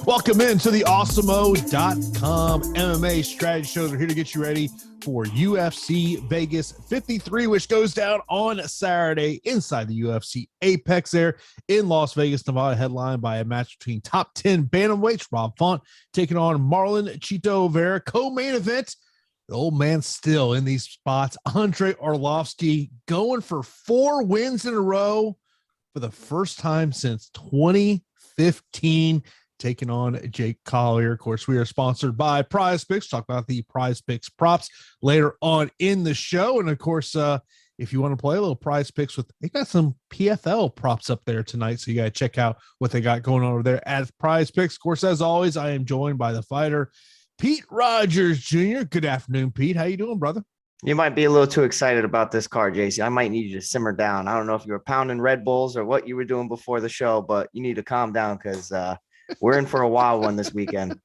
Welcome into the Awesemo.com MMA strategy shows. We're here to get you ready for UFC Vegas 53, which goes down on Saturday inside the UFC Apex there in Las Vegas, Nevada, headlined by a match between top 10 bantamweights, Rob Font taking on Marlon Chito Vera. Co-main event, the old man still in these spots, Andre Arlovsky going for 4 wins in a row for the first time since 2015. Taking on Jake Collier. Of course, we are sponsored by PrizePicks. Talk about the PrizePicks props later on in the show. And of course, if you want to play a little PrizePicks they got some PFL props up there tonight. So you got to check out what they got going on over there at PrizePicks. Of course, as always, I am joined by the fighter, Pete Rogers Jr. Good afternoon, Pete. How you doing, brother? You might be a little too excited about this card, JC. I might need you to simmer down. I don't know if you were pounding Red Bulls or what you were doing before the show, but you need to calm down because we're in for a wild one this weekend.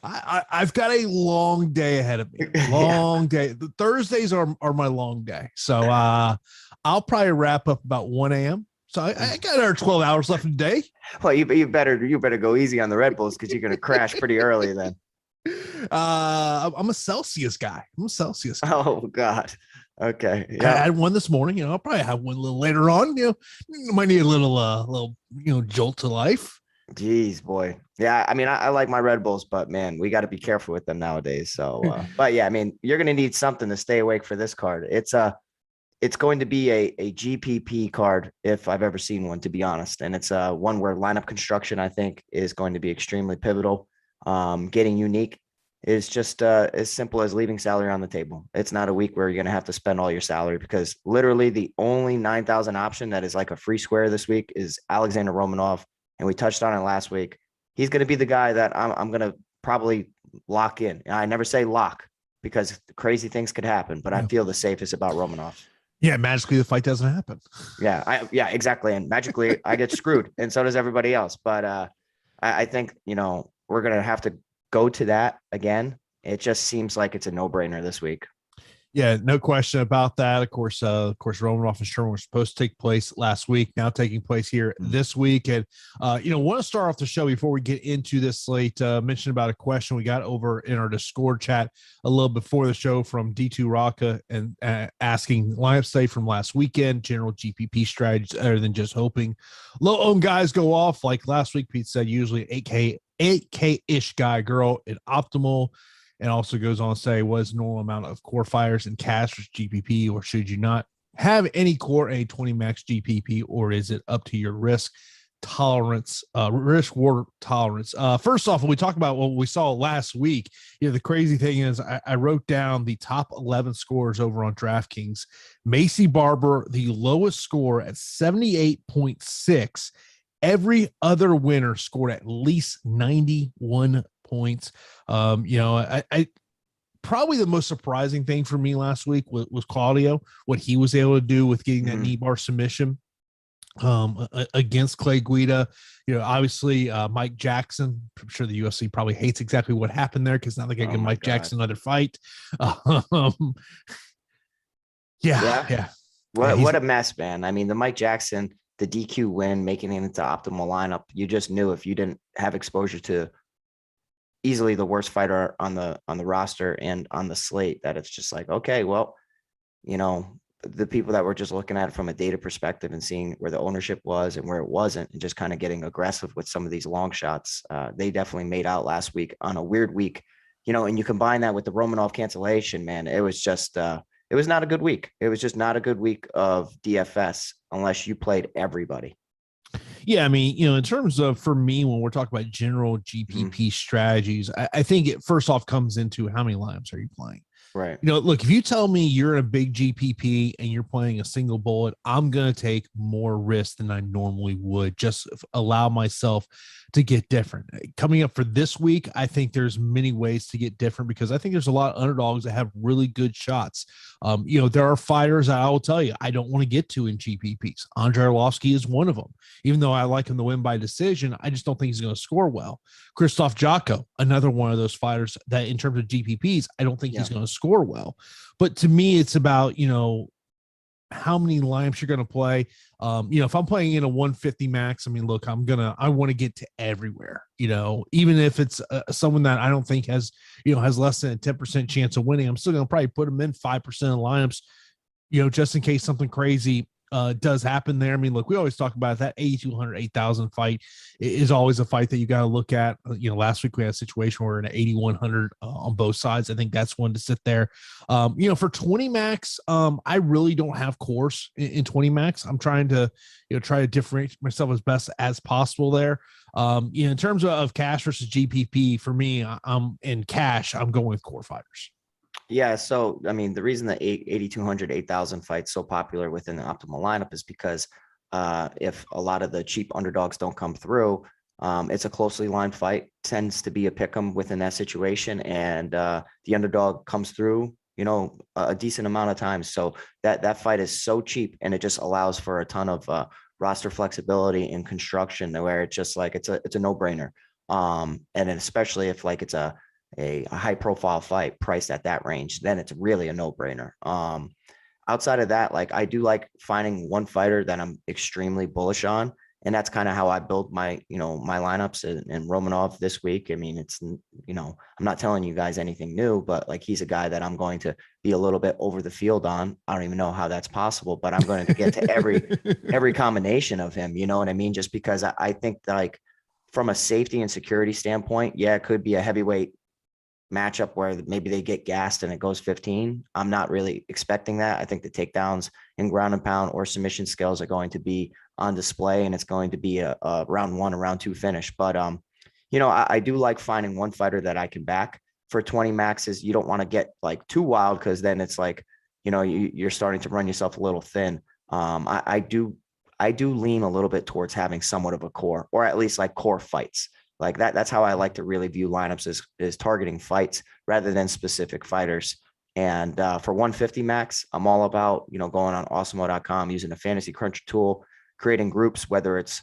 I've got a long day ahead of me. Long day. The Thursdays are my long day. So I'll probably wrap up about 1 a.m. So I got our 12 hours left in the day. Well, you better go easy on the Red Bulls because you're going to crash pretty early then. I'm a Celsius guy. Oh, God. Okay. Yeah. I had one this morning. I'll probably have one a little later on. Might need a little jolt to life. Jeez, boy. Yeah, I mean, I like my Red Bulls, but man, we got to be careful with them nowadays. So, but yeah, I mean, you're going to need something to stay awake for this card. It's it's going to be a GPP card if I've ever seen one, to be honest. And it's one where lineup construction, I think, is going to be extremely pivotal. Getting unique is just as simple as leaving salary on the table. It's not a week where you're going to have to spend all your salary, because literally the only 9,000 option that is like a free square this week is Alexander Romanov. And we touched on it last week. He's going to be the guy that I'm going to probably lock in. I never say lock because crazy things could happen, but I feel the safest about Romanov. Yeah, magically the fight doesn't happen. Yeah, exactly. And magically I get screwed, and so does everybody else. But I think, we're going to have to go to that again. It just seems like it's a no-brainer this week. Yeah, no question about that. Of course, Romanov and Sherman were supposed to take place last week, now taking place here this week. And, want to start off the show before we get into this slate, mention about a question we got over in our Discord chat a little before the show from D2 Raka, and asking lineup state from last weekend, general GPP strategies other than just hoping low-owned guys go off. Like last week, Pete said, usually 8K-ish guy, girl, and optimal. And also goes on to say, what is normal amount of core fires and cash for GPP, or should you not have any core a 20 max GPP, or is it up to your risk tolerance, risk reward tolerance? First off, when we talk about what we saw last week, the crazy thing is I wrote down the top 11 scores over on DraftKings. Macy Barber, the lowest score at 78.6. Every other winner scored at least 91 points. I probably the most surprising thing for me last week was Claudio, what he was able to do with getting that knee bar submission against Clay Guida. Obviously Mike Jackson, I'm sure the UFC probably hates exactly what happened there, because now they can give Mike Jackson another fight. Yeah. What a mess, man. I mean, the Mike Jackson, the DQ win, making it into optimal lineup, you just knew if you didn't have exposure to easily the worst fighter on the roster and on the slate, that it's just like, okay, well, the people that were just looking at it from a data perspective and seeing where the ownership was and where it wasn't, and just kind of getting aggressive with some of these long shots, they definitely made out last week on a weird week, and you combine that with the Romanov cancellation, man, it was just, it was not a good week. It was just not a good week of DFS unless you played everybody. Yeah, I mean, in terms of, for me, when we're talking about general GPP strategies, I think it first off comes into how many lineups are you playing? Right. Look, if you tell me you're in a big GPP and you're playing a single bullet, I'm going to take more risk than I normally would, just allow myself to get different. Coming up for this week, I think there's many ways to get different, because I think there's a lot of underdogs that have really good shots. There are fighters I will tell you I don't want to get to in GPPs. Andrei Arlovsky is one of them. Even though I like him to win by decision, I just don't think he's going to score well. Krzysztof Jotko, another one of those fighters that in terms of GPPs, I don't think he's going to score well. But to me, it's about, how many lineups you're going to play. If I'm playing in a 150 max, I mean, look, I want to get to everywhere, even if it's someone that I don't think has less than a 10% chance of winning, I'm still going to probably put them in 5% of lineups, just in case something crazy does happen there. I mean, look, we always talk about that 8,200, 8,000 fight is always a fight that you got to look at. Last week we had a situation where in 8,100 on both sides. I think that's one to sit there. For 20 max, I really don't have course in 20 max. I'm trying to, try to differentiate myself as best as possible there. In terms of cash versus GPP, for me, I'm in cash, I'm going with core fighters. Yeah. So, I mean, the reason that 8,200, 8,000 fights so popular within the optimal lineup is because if a lot of the cheap underdogs don't come through, it's a closely lined fight, tends to be a pick 'em within that situation. And the underdog comes through, a decent amount of times. So that fight is so cheap, and it just allows for a ton of roster flexibility and construction, where it's just like, it's a no brainer. And then especially if like it's a high profile fight priced at that range, then it's really a no-brainer. Outside of that, like, I do like finding one fighter that I'm extremely bullish on, and that's kind of how I build my my lineups. And Romanov this week, I mean, it's I'm not telling you guys anything new, but like, he's a guy that I'm going to be a little bit over the field on. I don't even know how that's possible, but I'm going to get to every combination of him, you know what I mean? Just because I think, like, from a safety and security standpoint, yeah, it could be a heavyweight matchup where maybe they get gassed and it goes 15. I'm not really expecting that. I think the takedowns in ground and pound or submission skills are going to be on display, and it's going to be a round 1 or round 2 finish. But, I do like finding one fighter that I can back for 20 maxes. You don't want to get like too wild, because then it's like, you're starting to run yourself a little thin. I do lean a little bit towards having somewhat of a core, or at least like core fights. Like that's how I like to really view lineups, is targeting fights rather than specific fighters. And for 150 max, I'm all about, going on Awesemo.com, using a fantasy cruncher tool, creating groups, whether it's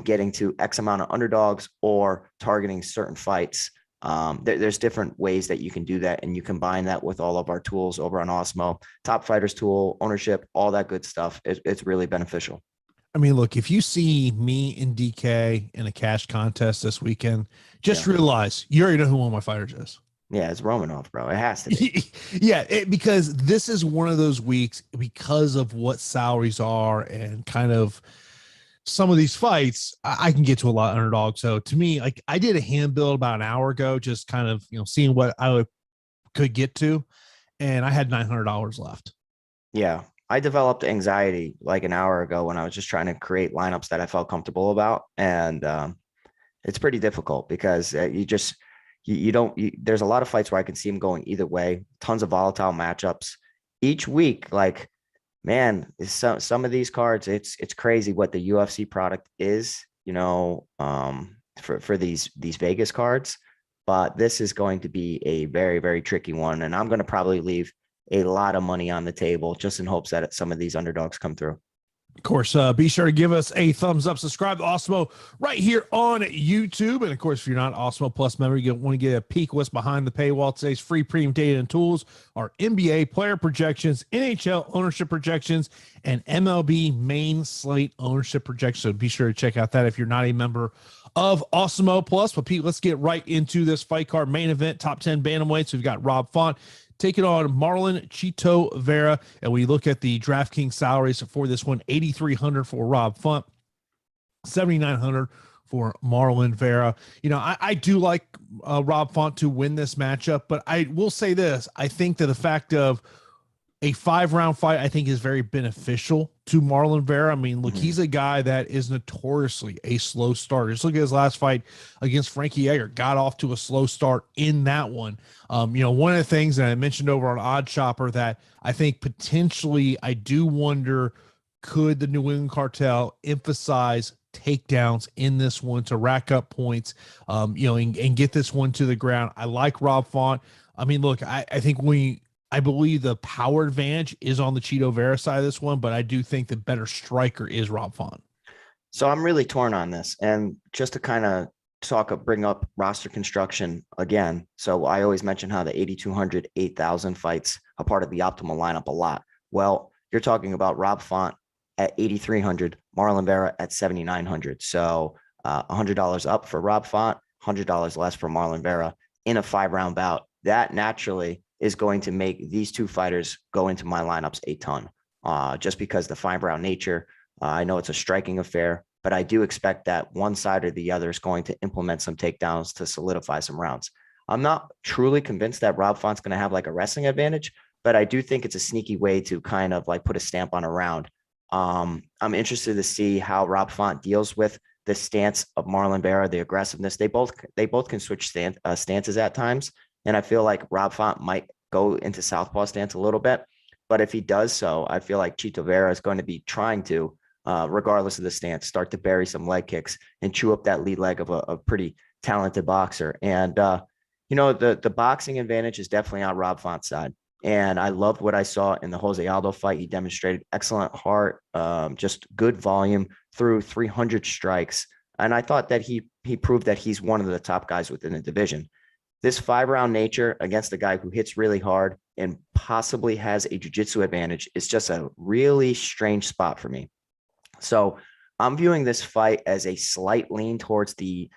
getting to X amount of underdogs or targeting certain fights. There's different ways that you can do that, and you combine that with all of our tools over on Awesemo, top fighters tool, ownership, all that good stuff. It's really beneficial. I mean, look, if you see me and DK in a cash contest this weekend, just realize you already know who one of my fighters is. Yeah, it's Romanov, bro. It has to be. Because this is one of those weeks, because of what salaries are and kind of some of these fights, I can get to a lot of underdogs. So to me, like, I did a hand build about an hour ago, just kind of, seeing what I could get to, and I had $900 left. Yeah. I developed anxiety like an hour ago when I was just trying to create lineups that I felt comfortable about. And it's pretty difficult because there's a lot of fights where I can see them going either way, tons of volatile matchups each week. Like, man, some of these cards, it's crazy what the UFC product is, for these Vegas cards. But this is going to be a very, very tricky one. And I'm going to probably leave a lot of money on the table just in hopes that some of these underdogs come through. Of course, be sure to give us a thumbs up, subscribe to Awesemo right here on YouTube. And of course, if you're not an Awesemo Plus member, you want to get a peek what's behind the paywall. Today's free premium data and tools are NBA player projections, NHL ownership projections, and MLB main slate ownership projections. So be sure to check out that if you're not a member of Awesemo Plus. But Pete, let's get right into this fight card main event, top 10 bantamweights. We've got Rob Font taking on Marlon Chito Vera. And we look at the DraftKings salaries for this one: $8,300 for Rob Font, $7,900 for Marlon Vera. I do like Rob Font to win this matchup, but I will say this. I think that the fact of a 5-round fight, I think, is very beneficial to Marlon Vera. I mean, look, he's a guy that is notoriously a slow starter. Just look at his last fight against Frankie Edgar. Got off to a slow start in that one. One of the things that I mentioned over on Odd Shopper that I think potentially I do wonder, could the New England Cartel emphasize takedowns in this one to rack up points, and get this one to the ground? I like Rob Font. I mean, look, I think I believe the power advantage is on the Chito Vera side of this one, but I do think the better striker is Rob Font. So I'm really torn on this. And just to kind of bring up roster construction again. So I always mention how the 8,200, 8,000 fights a part of the optimal lineup a lot. Well, you're talking about Rob Font at 8,300, Marlon Vera at 7,900. So $100 up for Rob Font, $100 less for Marlon Vera in a 5-round bout. That naturally is going to make these two fighters go into my lineups a ton, just because the 5-round nature. I know it's a striking affair, but I do expect that one side or the other is going to implement some takedowns to solidify some rounds. I'm not truly convinced that Rob Font's going to have like a wrestling advantage, but I do think it's a sneaky way to kind of like put a stamp on a round. I'm interested to see how Rob Font deals with the stance of Marlon Vera, the aggressiveness. They both can switch stances at times. And I feel like Rob Font might go into southpaw stance a little bit. But if he does so, I feel like Chito Vera is going to be trying to, regardless of the stance, start to bury some leg kicks and chew up that lead leg of a pretty talented boxer. And, the boxing advantage is definitely on Rob Font's side. And I loved what I saw in the Jose Aldo fight. He demonstrated excellent heart, just good volume, through 300 strikes. And I thought that he proved that he's one of the top guys within the division. This 5-round nature against a guy who hits really hard and possibly has a jiu-jitsu advantage is just a really strange spot for me. So I'm viewing this fight as a slight lean towards the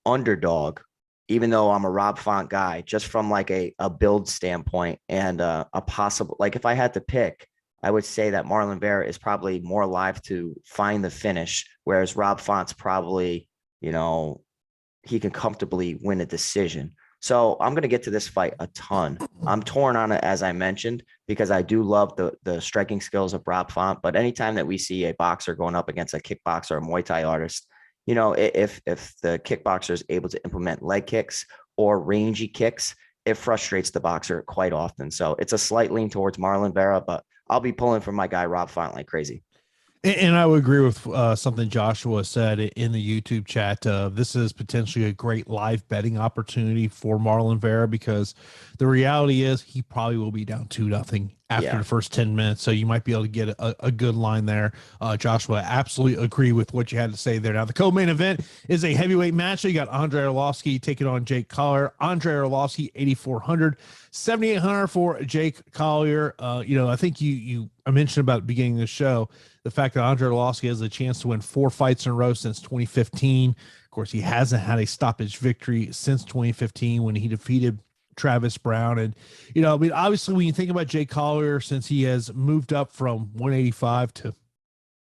underdog, even though I'm a Rob Font guy, just from like a build standpoint and a possible, like if I had to pick, I would say that Marlon Vera is probably more alive to find the finish, whereas Rob Font's probably, he can comfortably win a decision. So I'm going to get to this fight a ton. I'm torn on it, as I mentioned, because I do love the striking skills of Rob Font. But anytime that we see a boxer going up against a kickboxer or a Muay Thai artist, if the kickboxer is able to implement leg kicks or rangy kicks, it frustrates the boxer quite often. So it's a slight lean towards Marlon Vera, but I'll be pulling for my guy Rob Font like crazy. And I would agree with something Joshua said in the YouTube chat. This is potentially a great live betting opportunity for Marlon Vera, because the reality is he probably will be down 2-0 after the first 10 minutes. So you might be able to get a good line there. Joshua, absolutely agree with what you had to say there. Now, the co-main event is a heavyweight match. So you got Andrei Arlovski taking on Jake Collier. Andrei Arlovski, 8,400, 7,800 for Jake Collier. I think I mentioned about the beginning of the show, the fact that Andrei Arlovski has a chance to win 4 fights in a row since 2015. Of course, he hasn't had a stoppage victory since 2015 when he defeated Travis Brown. And, obviously when you think about Jake Collier, since he has moved up from 185 to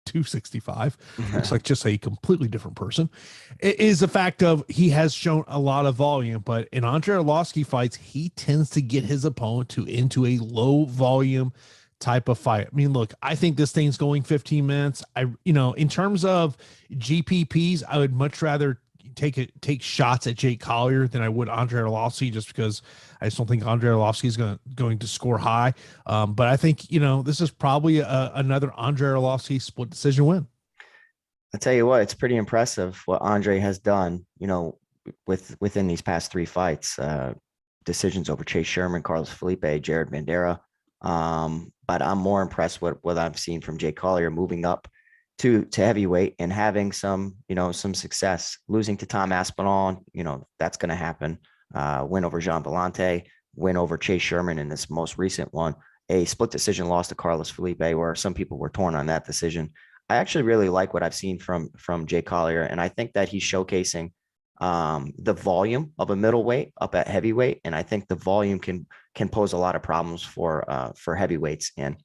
265, looks like just a completely different person, it is the fact of he has shown a lot of volume. But in Andrei Arlovski fights, he tends to get his opponent into a low volume type of fight. I mean, look, I think this thing's going 15 minutes. In terms of GPPs, I would much rather take shots at Jake Collier than I would Andrei Arlovski, just because I just don't think Andrei Arlovski is going to score high. But I think, this is probably another Andrei Arlovski split decision win. I'll tell you what, it's pretty impressive what Andre has done, within these past 3 fights, decisions over Chase Sherman, Carlos Felipe, Jared Bandera. But I'm more impressed with what I've seen from Jake Collier moving up to heavyweight and having some success. Losing to Tom Aspinall, that's going to happen. Win over Jean Vellante, win over Chase Sherman in this most recent one, a split decision loss to Carlos Felipe, where some people were torn on that decision. I actually really like what I've seen from Jake Collier, and I think that he's showcasing the volume of a middleweight up at heavyweight, and I think the volume can pose a lot of problems for heavyweights. And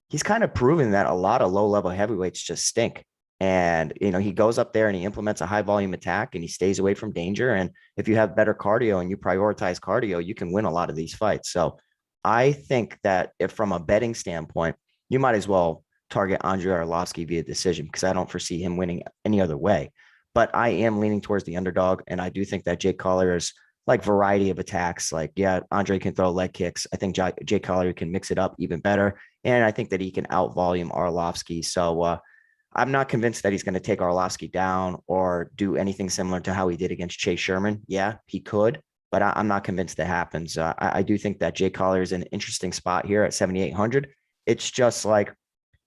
he's kind of proven that a lot of low-level heavyweights just stink. And, he goes up there and he implements a high-volume attack and he stays away from danger. And if you have better cardio and you prioritize cardio, you can win a lot of these fights. So I think that if from a betting standpoint, you might as well target Andrei Arlovski via decision, because I don't foresee him winning any other way. But I am leaning towards the underdog, and I do think that Jake Collier's variety of attacks. Andre can throw leg kicks. I think Jake Collier can mix it up even better. And I think that he can out-volume Arlovski. So I'm not convinced that he's going to take Arlovski down or do anything similar to how he did against Chase Sherman. Yeah, he could, but I'm not convinced that happens. I do think that Jake Collier is an interesting spot here at 7,800. It's just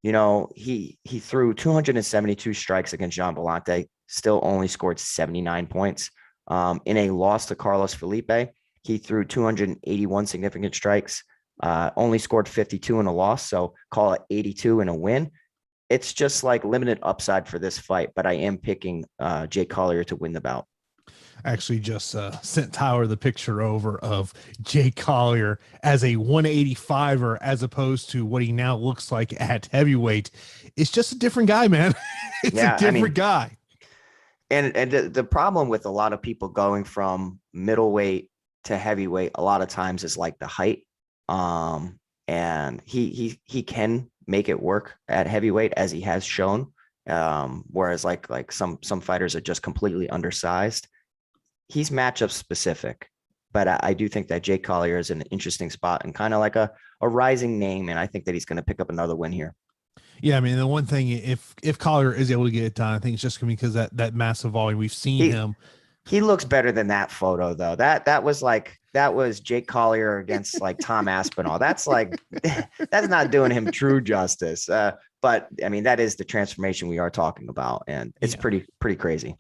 he threw 272 strikes against Jean Vellante, still only scored 79 points. In a loss to Carlos Felipe, he threw 281 significant strikes, only scored 52 in a loss. So call it 82 in a win. It's just limited upside for this fight, but I am picking Jake Collier to win the bout. Actually just sent Tyler the picture over of Jake Collier as a 185er, as opposed to what he now looks like at heavyweight. It's just a different guy, man. It's a different guy. And the problem with a lot of people going from middleweight to heavyweight a lot of times is the height. And he can make it work at heavyweight, as he has shown. Whereas some fighters are just completely undersized. He's matchup specific, but I do think that Jake Collier is an interesting spot and kind of a rising name. And I think that he's going to pick up another win here. Yeah, I mean, the one thing, if Collier is able to get it done, I think it's just going to be because that massive volume. We've seen him. He looks better than that photo, though. That was Jake Collier against Tom Aspinall. That's that's not doing him true justice. But I mean, that is the transformation we are talking about, and it's pretty crazy.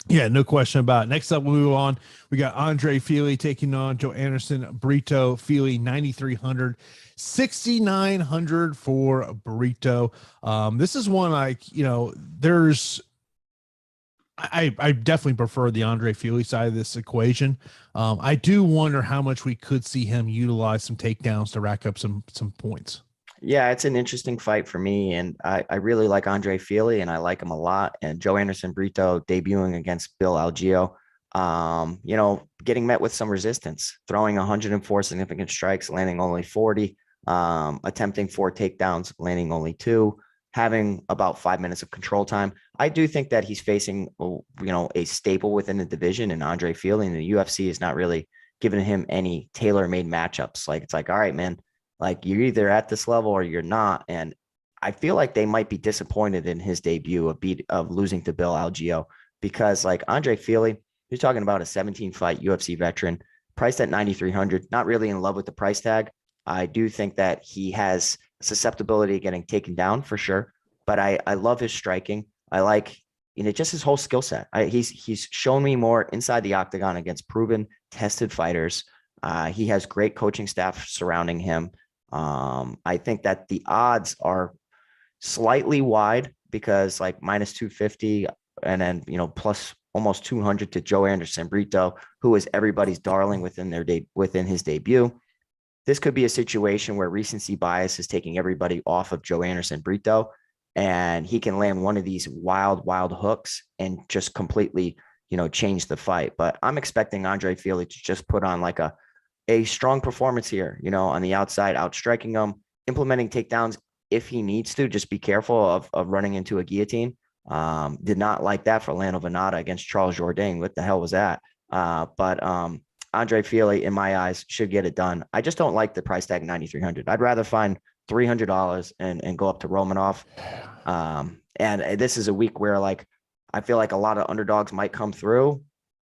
Yeah, no question about it. Next up, we'll move on. We got Andre Fili taking on Joe Anderson. Brito, Fili, 9,300, 6,900 for Brito. This is one I definitely prefer the Andre Fili side of this equation. I do wonder how much we could see him utilize some takedowns to rack up some points. Yeah, it's an interesting fight for me, and I really like Andre Fili, and I like him a lot. And Joe Anderson Brito debuting against Bill Algeo. Getting met with some resistance, throwing 104 significant strikes, landing only 40, attempting 4 takedowns, landing only 2, having about 5 minutes of control time. I do think that he's facing, a staple within the division in Andre Fili, and the UFC is not really giving him any tailor-made matchups. Like, it's like, all right, man, like you're either at this level or you're not. And I feel like they might be disappointed in his debut of losing to Bill Algeo, because like Andre Fili, you're talking about a 17-fight UFC veteran, priced at 9,300. Not really in love with the price tag. I do think that he has susceptibility of getting taken down for sure, but I love his striking. I like, just his whole skill set. He's shown me more inside the octagon against proven, tested fighters. He has great coaching staff surrounding him. I think that the odds are slightly wide, because like minus 250 and then, plus almost 200 to Joe Anderson Brito, who is everybody's darling within his debut. This could be a situation where recency bias is taking everybody off of Joe Anderson Brito, and he can land one of these wild hooks and just completely, change the fight. But I'm expecting Andre Fili to just put on like a strong performance here, on the outside, outstriking him, implementing takedowns if he needs to. Just be careful of running into a guillotine. Did not like that for Lando Venata against Charles Jourdain. What the hell was that? But Andre Fili, in my eyes, should get it done. I just don't like the price tag 9,300. I'd rather find $300 and go up to Romanov. And this is a week where like I feel like a lot of underdogs might come through.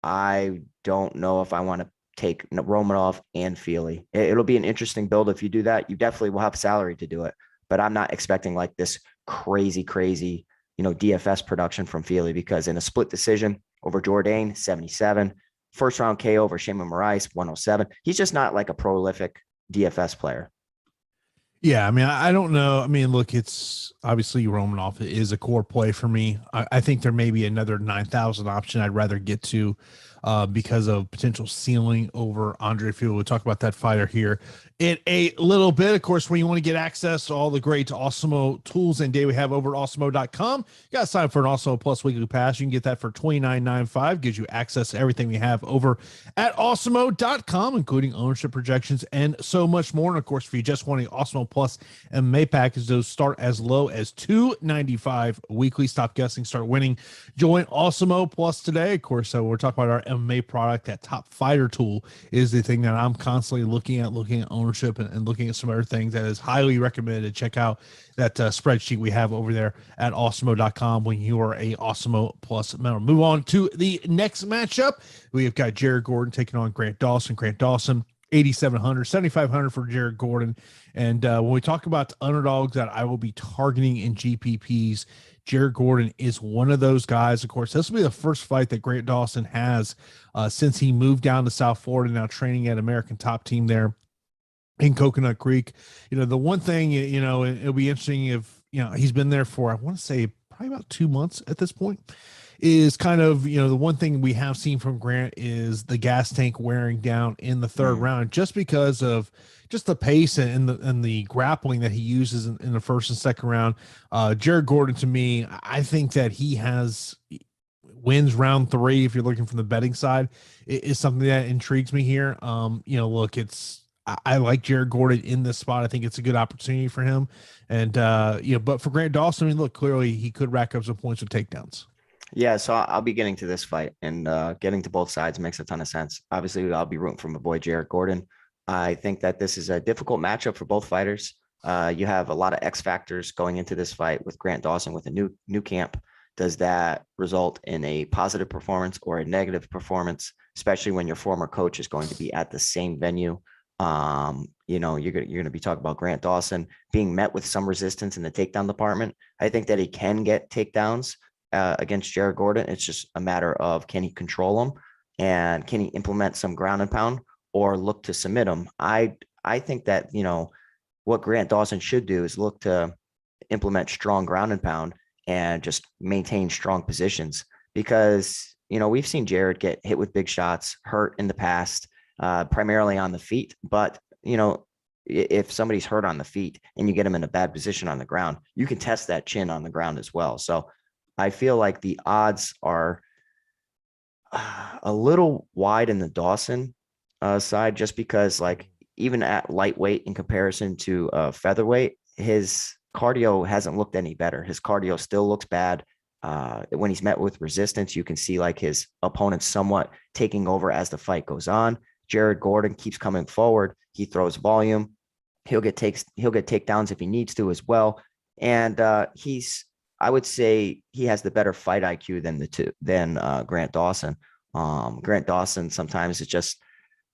I don't know if I want to take Romanov and Fili. It'll be an interesting build if you do that. You definitely will have salary to do it, but I'm not expecting like this crazy, DFS production from Fili, because in a split decision over Jourdain, 77, first round KO over Shayman Moraes, 107. He's just not like a prolific DFS player. Yeah, I mean, I don't know. I mean, look, it's obviously Romanov is a core play for me. I think there may be another 9,000 option I'd rather get to because of potential ceiling over Andre Fili. We'll talk about that fighter here in a little bit. Of course, when you want to get access to all the great Awesemo tools and data we have over at Awesemo.com, you got to sign up for an Awesemo Plus weekly pass. You can get that for $29.95. Gives you access to everything we have over at Awesemo.com, including ownership projections and so much more. And of course, if you just want an Awesemo Plus MMA package, those start as low as $2.95 weekly. Stop guessing, start winning. Join Awesemo Plus today. Of course, we're talking about our MMA product. That top fighter tool is the thing that I'm constantly looking at ownership and looking at some other things that is highly recommended. Check out that spreadsheet we have over there at Awesemo.com when you are a Awesemo Plus member. Move on to the next matchup. We have got Jared Gordon taking on Grant Dawson. 8,700, 7,500 for Jared Gordon. And when we talk about the underdogs that I will be targeting in GPPs, Jared Gordon is one of those guys. Of course, this will be the first fight that Grant Dawson has since he moved down to South Florida, now training at American Top Team there in Coconut Creek. The one thing, it'll be interesting if, he's been there for, I want to say probably about 2 months at this point. Is kind of, the one thing we have seen from Grant is the gas tank wearing down in the third round, just because of just the pace and the grappling that he uses in the first and second round. Jared Gordon, to me, I think that he wins round 3. If you're looking from the betting side, it is something that intrigues me here. Look, I like Jared Gordon in this spot. I think it's a good opportunity for him. And, but for Grant Dawson, I mean, look, clearly he could rack up some points with takedowns. Yeah, so I'll be getting to this fight, and getting to both sides makes a ton of sense. Obviously, I'll be rooting for my boy Jared Gordon. I think that this is a difficult matchup for both fighters. You have a lot of X factors going into this fight with Grant Dawson with a new camp. Does that result in a positive performance or a negative performance, especially when your former coach is going to be at the same venue? You're going to be talking about Grant Dawson being met with some resistance in the takedown department. I think that he can get takedowns against Jared Gordon. It's just a matter of, can he control him, and can he implement some ground and pound or look to submit him? I think that, what Grant Dawson should do is look to implement strong ground and pound and just maintain strong positions, because, we've seen Jared get hit with big shots, hurt in the past, primarily on the feet. But, if somebody's hurt on the feet and you get them in a bad position on the ground, you can test that chin on the ground as well. So I feel like the odds are, A little wide in the Dawson side, just because like even at lightweight in comparison to featherweight, his cardio hasn't looked any better. His cardio still looks bad. When he's met with resistance, you can see like his opponent somewhat taking over as the fight goes on. Jared Gordon keeps coming forward. He throws volume. He'll get takedowns if he needs to as well. And I would say he has the better fight IQ than Grant Dawson. Grant Dawson sometimes is just,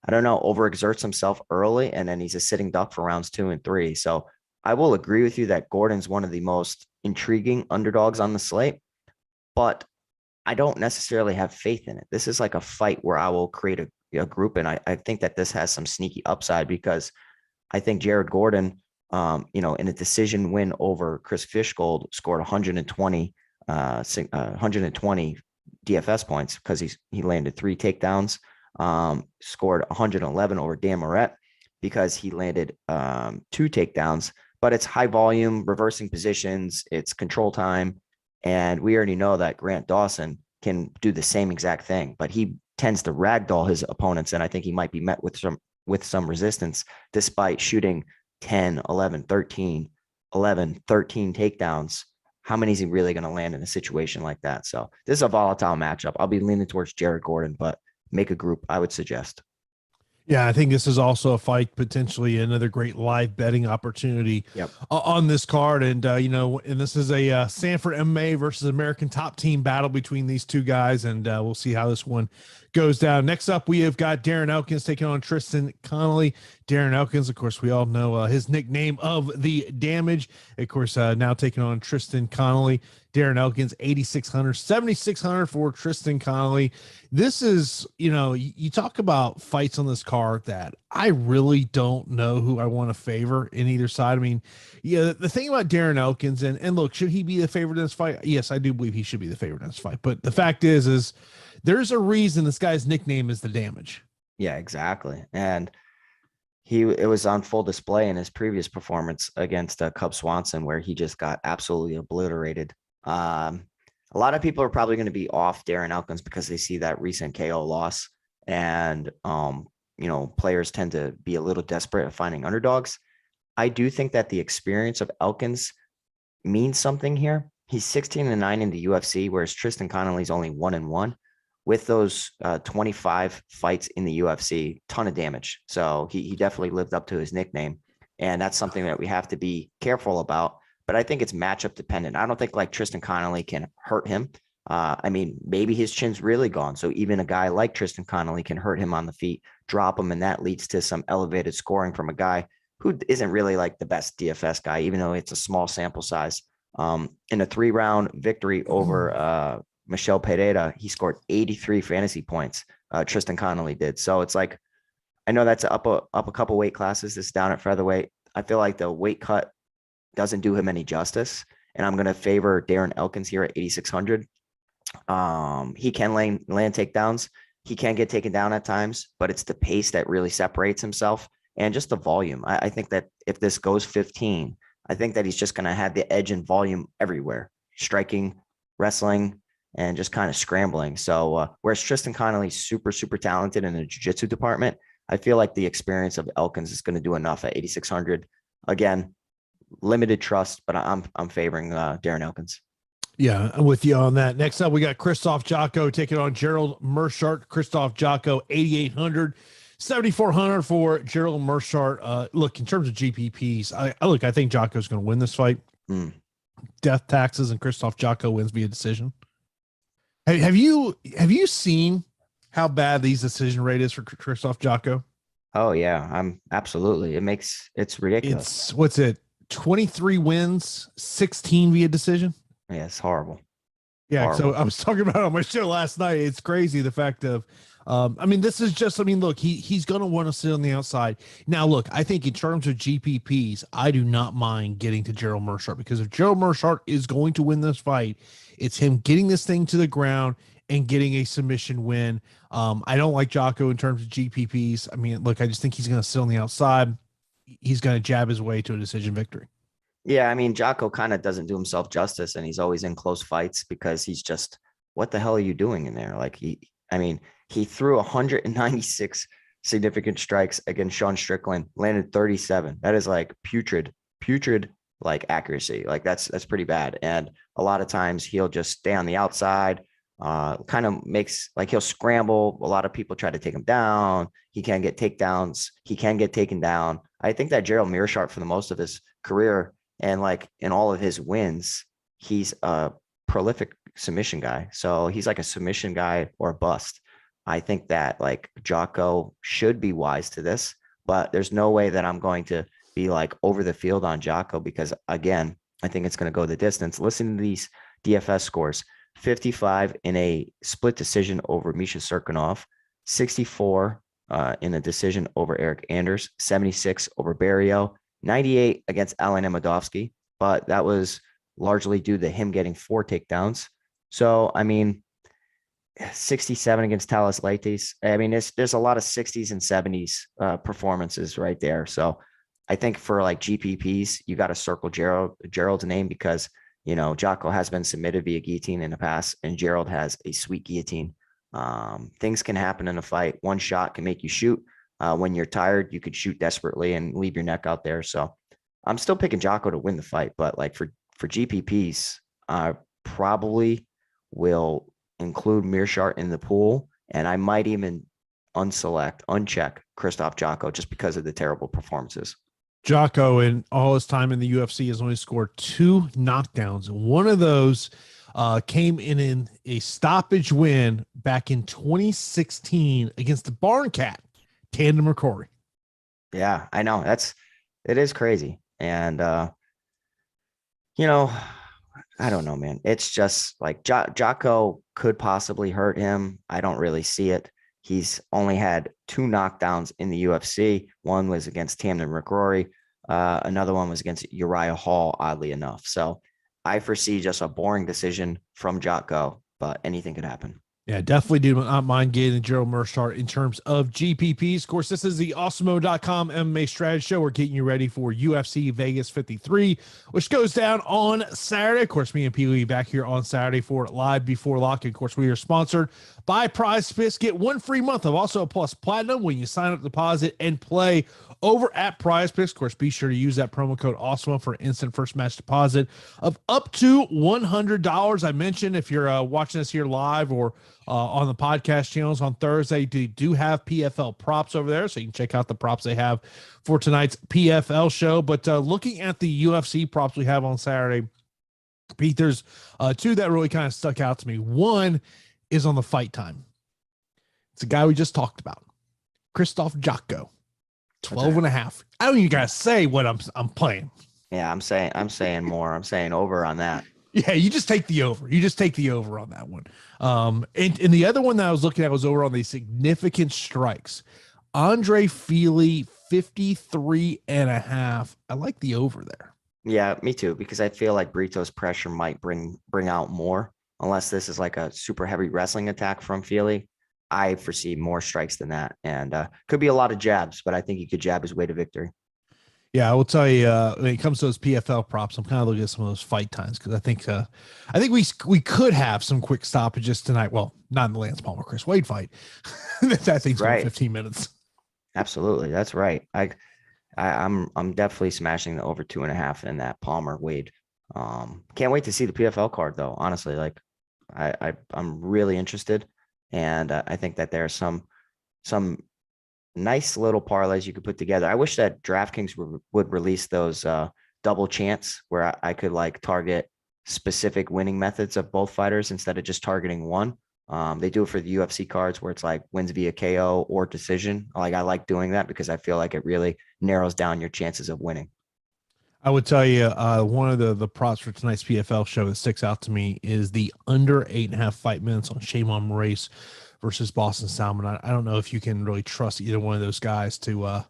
I don't know, overexerts himself early, and then he's a sitting duck for rounds 2 and 3. So I will agree with you that Gordon's one of the most intriguing underdogs on the slate, but I don't necessarily have faith in it. This is like a fight where I will create a group, and I think that this has some sneaky upside because I think Jared Gordon, in a decision win over Chris Fishgold, scored 120 DFS points because he landed 3 takedowns, scored 111 over Dan Moret because he landed 2 takedowns. But it's high volume, reversing positions, it's control time, and we already know that Grant Dawson can do the same exact thing, but he tends to ragdoll his opponents, and I think he might be met with some resistance despite shooting 10, 11, 13 takedowns. How many is he really going to land in a situation like that? So this is a volatile matchup. I'll be leaning towards Jared Gordon, but make a group, I would suggest. Yeah, I think this is also a fight, potentially another great live betting opportunity on this card. And, and this is a Sanford MMA versus American Top Team battle between these two guys. And we'll see how this one goes down. Next up, we have got Darren Elkins taking on Tristan Connolly. Darren Elkins, of course, we all know his nickname of the Damage. Of course, now taking on Tristan Connolly. Darren Elkins, 8,600, 7,600 for Tristan Connolly. This is, you talk about fights on this card that I really don't know who I want to favor in either side. I mean, the thing about Darren Elkins, and look, should he be the favorite in this fight? Yes, I do believe he should be the favorite in this fight. But the fact is there's a reason this guy's nickname is the Damage. Yeah, exactly. And it was on full display in his previous performance against Cub Swanson, where he just got absolutely obliterated. A lot of people are probably going to be off Darren Elkins because they see that recent KO loss, and players tend to be a little desperate at finding underdogs. I do think that the experience of Elkins means something here. He's 16-9 in the UFC, whereas Tristan Connolly's only 1-1. With those 25 fights in the UFC, ton of damage. So he definitely lived up to his nickname, and that's something that we have to be careful about. But I think it's matchup dependent. I don't think like Tristan Connolly can hurt him. Maybe his chin's really gone. So even a guy like Tristan Connolly can hurt him on the feet, drop him, and that leads to some elevated scoring from a guy who isn't really like the best DFS guy, even though it's a small sample size. In a 3-round victory over Michel Pereira, he scored 83 fantasy points. Tristan Connolly did. So it's like, I know that's up a couple weight classes. This is down at featherweight. I feel like the weight cut doesn't do him any justice, and I'm going to favor Darren Elkins here at 8,600. He can land takedowns. He can get taken down at times, but it's the pace that really separates himself, and just the volume. I think that if this goes 15, I think that he's just going to have the edge and volume everywhere, striking, wrestling, and just kind of scrambling. So whereas Tristan Connolly's super, super talented in the jiu-jitsu department, I feel like the experience of Elkins is going to do enough at 8,600. Again, limited trust, but I'm favoring Darren Elkins. Yeah, I'm with you on that. Next up, we got Christoph Jocko taking on Gerald Meerschaert. Christoph Jocko, 8,800, 7,400 for Gerald Meerschaert. Look, in terms of GPPs, I think Jocko's going to win this fight. Death taxes, and Christoph Jocko wins via decision. Have you seen how bad these decision rate is for Christoph Jocko? Oh yeah, I'm absolutely. It's ridiculous. It's what's it? 23 wins, 16 via decision. Yeah, it's horrible. Yeah. Horrible. So I was talking about it on my show last night. It's crazy. The fact of, this is just, look, he's going to want to sit on the outside. Now, look, I think in terms of GPPs, I do not mind getting to Gerald Meerschaert, because if Gerald Meerschaert is going to win this fight, it's him getting this thing to the ground and getting a submission win. I don't like Jocko in terms of GPPs. Look, I just think he's going to sit on the outside. He's going to jab his way to a decision victory. Yeah, Jocko kind of doesn't do himself justice, and he's always in close fights because he's just, what the hell are you doing in there? Like I mean, he threw 196 significant strikes against Sean Strickland, landed 37. That is like putrid like accuracy. Like that's pretty bad. And a lot of times he'll just stay on the outside, kind of makes like he'll scramble. A lot of people try to take him down. He can get takedowns. He can get taken down. I think that Gerald Meerschaert for the most of his career and like in all of his wins, he's a prolific submission guy. So he's like a submission guy or a bust. I think that like Jocko should be wise to this, but there's no way that I'm going to be like over the field on Jocko because again, I think it's going to go the distance. Listen to these DFS scores: 55 in a split decision over Misha Serkinov, 64 in a decision over Eric Anders, 76 over Barrio, 98 against Alan Amedovski, but that was largely due to him getting 4 takedowns. So, I mean, 67 against Talis Leites. I mean, there's a lot of 60s and 70s performances right there. So I think for like GPPs, you got to circle Gerald's name because, you know, Jocko has been submitted via guillotine in the past and Gerald has a sweet guillotine. Things can happen in a fight. One shot can make you shoot. When you're tired, you could shoot desperately and leave your neck out there. So I'm still picking Jocko to win the fight, but like for GPPs, I probably will include Meerschaert in the pool, and I might even uncheck Christoph Jocko just because of the terrible performances. Jocko, in all his time in the UFC, has only scored 2 knockdowns. One of those came in a stoppage win back in 2016 against the Barn Cat, Tandem McCrory. Yeah, I know. It is crazy. And, you know, I don't know, man. It's just like Jocko could possibly hurt him. I don't really see it. He's only had 2 knockdowns in the UFC. One was against Tandem McCrory. Another one was against Uriah Hall, oddly enough. So I foresee just a boring decision from Jocko, but anything could happen. Yeah, definitely do not mind getting Gerald Meerschaert in terms of GPPs. Of course, this is the Awesemo.com MMA strategy show. We're getting you ready for UFC Vegas 53, which goes down on Saturday. Of course, me and Pee will be back here on Saturday for Live Before Lock. Of course, we are sponsored by PrizePicks. Get 1 free month of Also Plus Platinum when you sign up, deposit, and play over at PrizePicks. Of course, be sure to use that promo code Awesemo for instant first match deposit of up to $100. I mentioned if you're watching us here live or on the podcast channels on Thursday, they do have PFL props over there, so you can check out the props they have for tonight's PFL show. But looking at the UFC props we have on Saturday, Pete, there's 2 that really kind of stuck out to me. One is on the fight time. It's a guy we just talked about, Christoph Jocko, 12.5. I don't even gotta say what I'm playing. Yeah, I'm saying more. I'm saying over on that. Yeah, you just take the over. You just take the over on that one. And the other one that I was looking at was over on the significant strikes. Andre Feely, 53.5. I like the over there. Yeah, me too, because I feel like Brito's pressure might bring out more, unless this is like a super heavy wrestling attack from Feely. I foresee more strikes than that, and could be a lot of jabs, but I think he could jab his way to victory. Yeah, I will tell you, when it comes to those PFL props, I'm kind of looking at some of those fight times because I think we could have some quick stoppages tonight. Well, not in the Lance Palmer Chris Wade fight. That thing's right. 15 minutes. Absolutely, that's right. I'm definitely smashing the over 2.5 in that Palmer Wade. Can't wait to see the PFL card though. Honestly, like I'm really interested, and I think that there are some nice little parlays you could put together. I wish that DraftKings would release those double chance where I could like target specific winning methods of both fighters instead of just targeting one. They do it for the UFC cards where it's like wins via KO or decision. Like I like doing that because I feel like it really narrows down your chances of winning. I would tell you one of the props for tonight's PFL show that sticks out to me is the under 8.5 fight minutes on Shimon Moraes versus Boston Salmon. I don't know if you can really trust either one of those guys to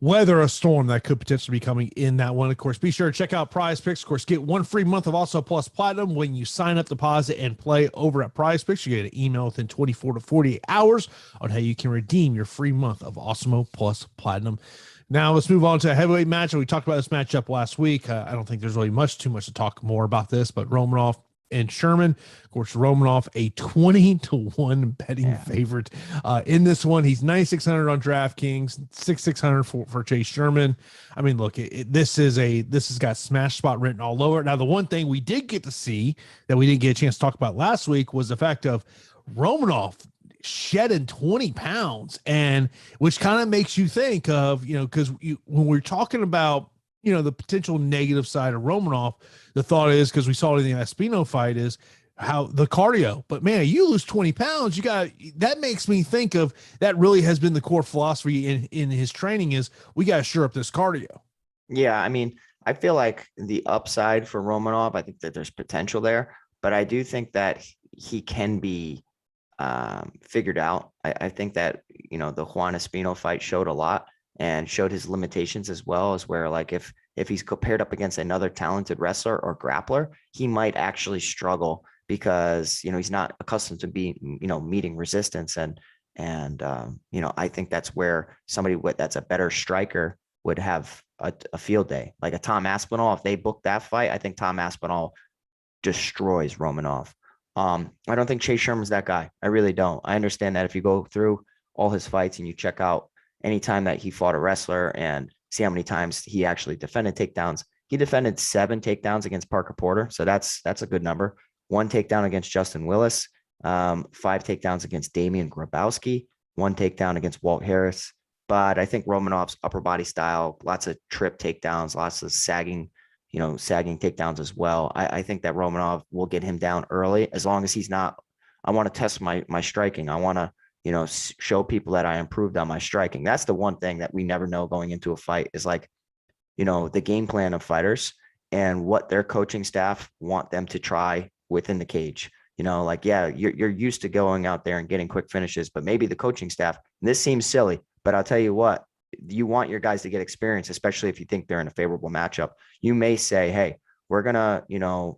weather a storm that could potentially be coming in that one. Of course, be sure to check out PrizePicks. Of course, get 1 free month of Also Plus Platinum when you sign up, deposit, and play over at PrizePicks. You get an email within 24 to 48 hours on how you can redeem your free month of Awesemo Plus Platinum. Now let's move on to a heavyweight match. We talked about this matchup last week. I don't think there's really too much to talk more about this, but Romanov and Sherman. Of course, Romanov, a 20-1 betting favorite in this one. He's 9,600 on DraftKings, 6,600 for Chase Sherman. I mean, look, this has got smash spot written all over it. Now, the one thing we did get to see that we didn't get a chance to talk about last week was the fact of Romanov shedding 20 pounds, and which kind of makes you think of, because when we're talking about, the potential negative side of Romanov, the thought is, because we saw it in the Espino fight, is how the cardio. But man, you lose 20 pounds, that makes me think of that really has been the core philosophy in his training is we got to shore up this cardio. Yeah. I mean, I feel like the upside for Romanov, I think that there's potential there, but I do think that he can be figured out. I think that, the Juan Espino fight showed a lot and showed his limitations, as well as where, like, if he's paired up against another talented wrestler or grappler, he might actually struggle because, he's not accustomed to being, meeting resistance. And I think that's where somebody that's a better striker would have a field day, like a Tom Aspinall. If they book that fight, I think Tom Aspinall destroys Romanov. I don't think Chase Sherman's that guy. I really don't. I understand that if you go through all his fights and you check out any time that he fought a wrestler and see how many times he actually defended takedowns, he defended 7 takedowns against Parker Porter. So that's a good number. 1 takedown against Justin Willis, 5 takedowns against Damian Grabowski, 1 takedown against Walt Harris. But I think Romanov's upper body style, lots of trip takedowns, lots of sagging takedowns as well. I think that Romanov will get him down early, as long as he's not. I want to test my striking. I want to, show people that I improved on my striking. That's the one thing that we never know going into a fight is, like, the game plan of fighters and what their coaching staff want them to try within the cage. You're used to going out there and getting quick finishes, but maybe the coaching staff, and this seems silly, but I'll tell you what, you want your guys to get experience, especially if you think they're in a favorable matchup. You may say, hey, we're going to,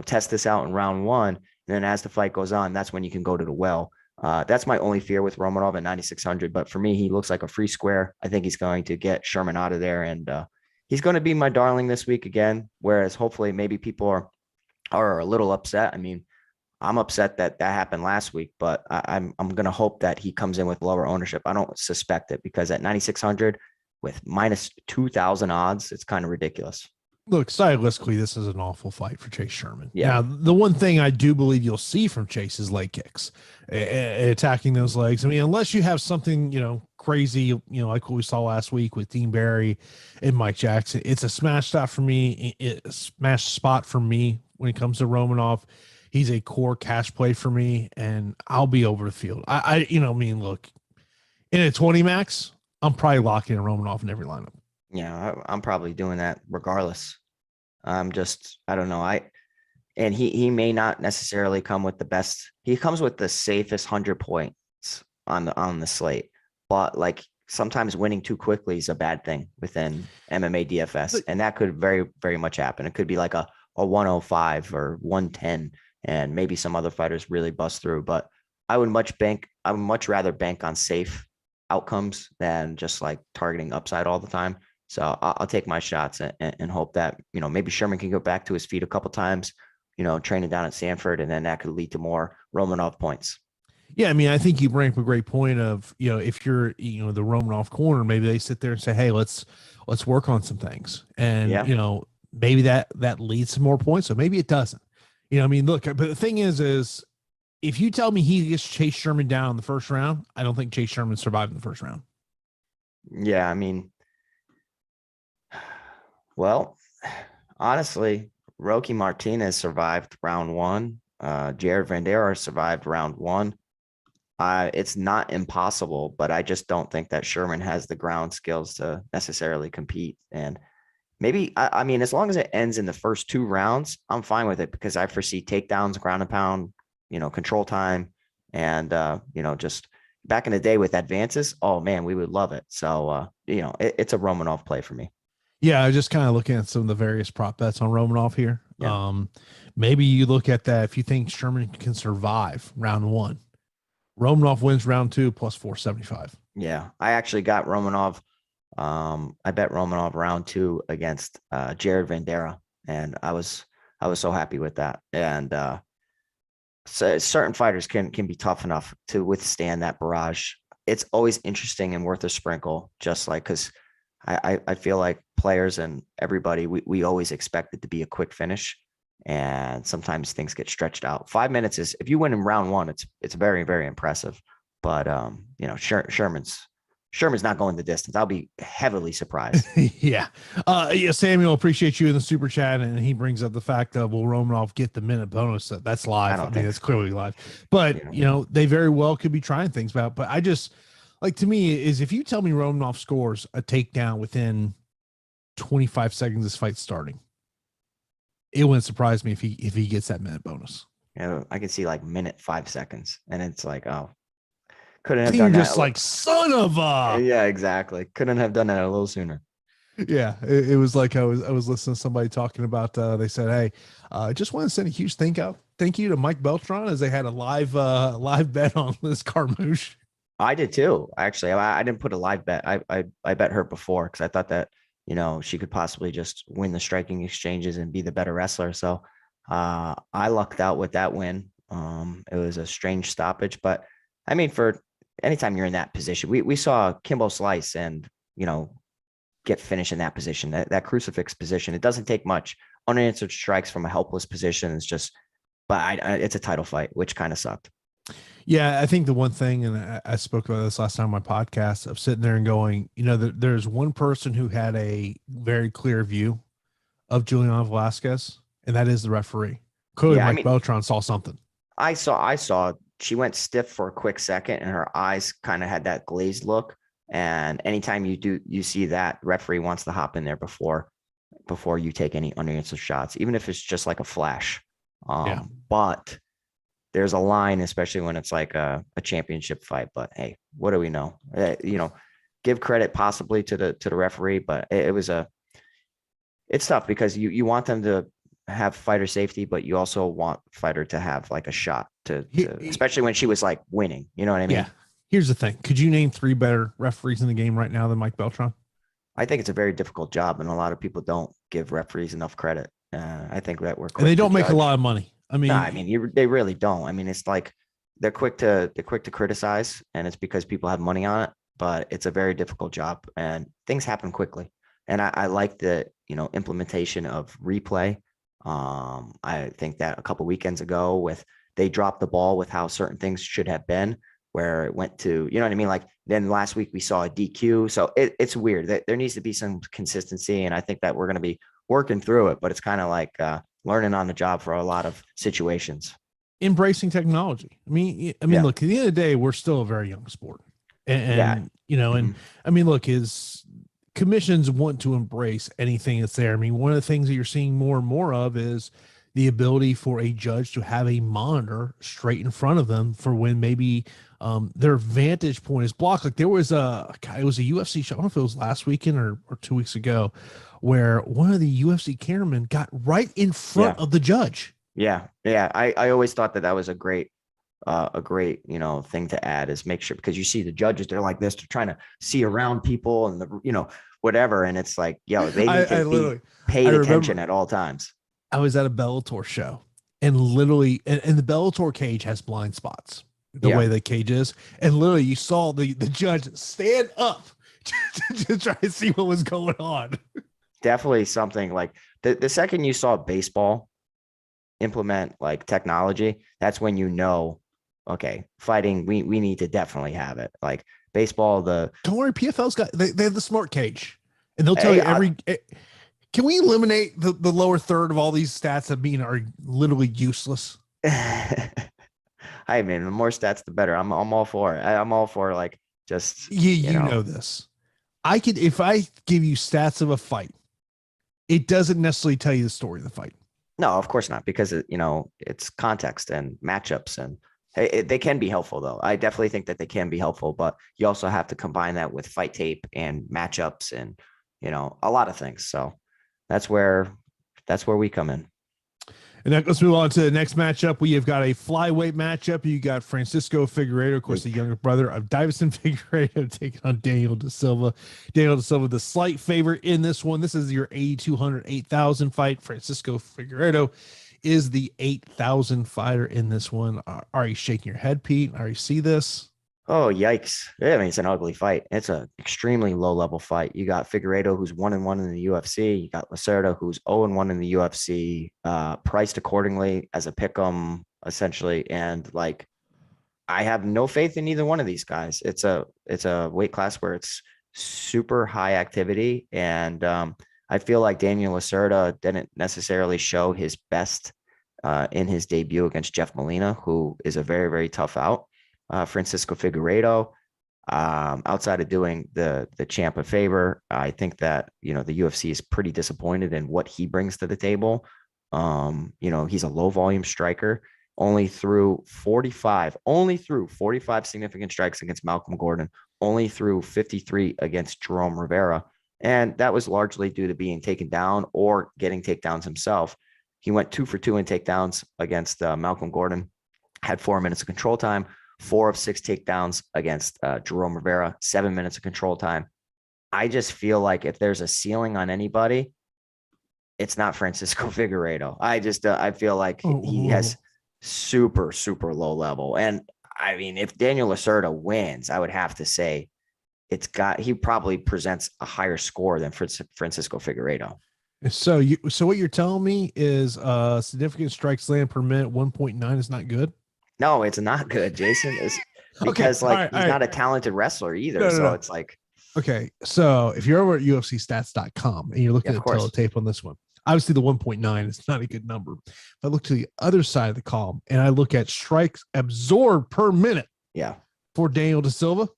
test this out in round 1. And then as the fight goes on, that's when you can go to the well. That's my only fear with Romanov at 9,600. But for me, he looks like a free square. I think he's going to get Sherman out of there. And he's going to be my darling this week again, whereas hopefully maybe people are a little upset. I mean, I'm upset that happened last week, but I'm going to hope that he comes in with lower ownership. I don't suspect it, because at 9,600 with minus 2,000 odds, it's kind of ridiculous. Look, stylistically, this is an awful fight for Chase Sherman. Yeah. Now, the one thing I do believe you'll see from Chase is leg kicks, attacking those legs. I mean, unless you have something, crazy, like what we saw last week with Dean Barry and Mike Jackson, it's a smash spot for me. It's a smash spot for me when it comes to Romanov. He's a core cash play for me, and I'll be over the field. Look, in a 20 max, I'm probably locking in Romanov in every lineup. Yeah, I'm probably doing that regardless. I don't know. And he may not necessarily come with the best. He comes with the safest 100 points on the slate, but like sometimes winning too quickly is a bad thing within MMA DFS, and that could very, very much happen. It could be like a 105 or 110, and maybe some other fighters really bust through. But I would much rather bank on safe outcomes than just like targeting upside all the time. So I'll take my shots and hope that, maybe Sherman can go back to his feet a couple times, training down at Sanford, and then that could lead to more Romanov points. Yeah, I mean, I think you bring up a great point of, if you're, the Romanov corner, maybe they sit there and say, hey, let's work on some things. And, maybe that leads to more points. So maybe it doesn't. Look, but the thing is if you tell me he gets Chase Sherman down in the first round, I don't think Chase Sherman survived in the first round. Yeah, I mean, well, honestly, Roque Martinez survived round 1. Jared Vanderaa survived round 1. It's not impossible, but I just don't think that Sherman has the ground skills to necessarily compete. And maybe, I mean, as long as it ends in the first 2 rounds, I'm fine with it, because I foresee takedowns, ground and pound, control time, and, just back in the day with advances. Oh man, we would love it. So, it's a Romanov play for me. Yeah, I was just kind of looking at some of the various prop bets on Romanov here. Yeah. Maybe you look at that if you think Sherman can survive round 1. Romanov wins round 2 plus 475. Yeah, I actually got Romanov. I bet Romanov round 2 against Jared Vanderaa, and I was I was so happy with that. And so certain fighters can be tough enough to withstand that barrage. It's always interesting and worth a sprinkle, just like, because I feel like players and everybody, we always expect it to be a quick finish. And sometimes things get stretched out. 5 minutes is, if you win in round one, it's very, very impressive. But you know, Sherman's not going the distance. I'll be heavily surprised. Yeah. Yeah. Samuel, appreciate you in the super chat. And he brings up the fact of, will Romanov get the minute bonus? That's live. I mean, it's clearly live, but you know, they very well could be trying things about, but I just like, to me is, if you tell me Romanov scores a takedown within 25 seconds, this fight's starting, it wouldn't surprise me if he gets that minute bonus. Yeah. I can see like minute 5 seconds, and it's like, oh, couldn't have You're done just that. Like, son of a. Yeah, exactly. Couldn't have done that a little sooner. Yeah, it was like I was listening to somebody talking about. They said, "Hey, I just want to send a huge thank you to Mike Beltran, as they had a live bet on Liz Carmouche." I did too. Actually, I didn't put a live bet. I bet her before, because I thought that, you know, she could possibly just win the striking exchanges and be the better wrestler. So I lucked out with that win. It was a strange stoppage, but I mean, for anytime you're in that position, we saw Kimbo slice and, you know, get finished in that position, that crucifix position. It doesn't take much. Unanswered strikes from a helpless position is just, but it's a title fight, which kind of sucked. Yeah, I think the one thing, and I spoke about this last time on my podcast, of sitting there and going, you know, there's one person who had a very clear view of Juliana Velasquez, and that is the referee. Clearly, Yeah, Mike Beltran saw something. I saw she went stiff for a quick second, and her eyes kind of had that glazed look. And anytime you see that, referee wants to hop in there before you take any unanswered shots, even if it's just like a flash. But there's a line, especially when it's like a championship fight. But hey, what do we know? You know, give credit possibly to the referee, but it's tough, because you want them to have fighter safety, but you also want fighter to have like a shot to especially when she was like winning. You know what I mean? Yeah. Here's the thing. Could you name 3 better referees in the game right now than Mike Beltran? I think it's a very difficult job, and a lot of people don't give referees enough credit. I think that we're quick, and they don't make judge. A lot of money. I mean, they really don't. I mean, it's like they're quick to criticize, and it's because people have money on it. But it's a very difficult job, and things happen quickly. And I like the, you know, implementation of replay. I think that a couple weekends ago, they dropped the ball with how certain things should have been, where it went to, you know what I mean? Like, then last week we saw a DQ. So it's weird. There needs to be some consistency. And I think that we're going to be working through it, but it's kind of like learning on the job for a lot of situations. Embracing technology. I mean, look, at the end of the day, we're still a very young sport. And you know, and I mean, look, commissions want to embrace anything that's there. I mean, one of the things that you're seeing more and more of is the ability for a judge to have a monitor straight in front of them for when maybe their vantage point is blocked. Like, it was a UFC show, I don't know if it was last weekend or 2 weeks ago, where one of the UFC cameramen got right in front of the judge. Yeah. I always thought that was a great, you know, thing to add, is make sure, because you see the judges, they're like this, they're trying to see around people and you know, whatever. And it's like, yo, they need to be paid attention at all times. I was at a Bellator show, and literally, and the Bellator cage has blind spots, the way the cage is. And literally you saw the judge stand up to try to see what was going on. Definitely something like the second you saw baseball implement like technology, that's when, you know, okay, fighting, we need to definitely have it. Like baseball, don't worry, PFL's got, they have the smart cage, and they'll tell you can we eliminate the lower third of all these stats that are literally useless? I mean, the more stats, the better. I'm all for it. I'm all for, like, just, you know this. If I give you stats of a fight, it doesn't necessarily tell you the story of the fight. No, of course not, because it's context and matchups, and they can be helpful, though. I definitely think that they can be helpful, but you also have to combine that with fight tape and matchups and, you know, a lot of things. So that's where we come in. And then let's move on to the next matchup. We have got a flyweight matchup. You got Francisco Figueiredo, of course, the younger brother of Davison Figueiredo, taking on Daniel Da Silva. Daniel Da Silva, the slight favorite in this one. This is your 8,200, 8,000 fight. Francisco Figueiredo is the 8,000 fighter in this one. Are you shaking your head, Pete? Are you see this? Oh, yikes. Yeah, I mean, it's an ugly fight. It's an extremely low-level fight. You got Figueiredo, who's 1-1 in the UFC. You got Lacerda, who's 0-1 in the UFC, priced accordingly as a pick'em, essentially. And, like, I have no faith in either one of these guys. It's a weight class where it's super high activity. And I feel like Daniel Lacerda didn't necessarily show his best in his debut against Jeff Molina, who is a very, very tough out. Francisco Figueiredo, outside of doing the champ a favor, I think that, the UFC is pretty disappointed in what he brings to the table. He's a low volume striker, only threw 45 significant strikes against Malcolm Gordon, only threw 53 against Jerome Rivera. And that was largely due to being taken down or getting takedowns himself. He went 2 for 2 in takedowns against Malcolm Gordon, had 4 minutes of control time. 4 of 6 takedowns against Jerome Rivera, 7 minutes of control time. I just feel like if there's a ceiling on anybody, it's not Francisco Figueiredo. I feel like he has super, super low level. And I mean, if Daniel Lacerda wins, I would have to say he probably presents a higher score than Francisco Figueiredo. So what you're telling me is significant strikes land per minute 1.9 is not good? No, it's not good, Jason. It's because he's not a talented wrestler either. No. It's like, okay. So if you're over at UFCstats.com and you're looking at the tape on this one, obviously the 1.9 is not a good number. If I look to the other side of the column and I look at strikes absorbed per minute. Yeah. For Daniel Da Silva,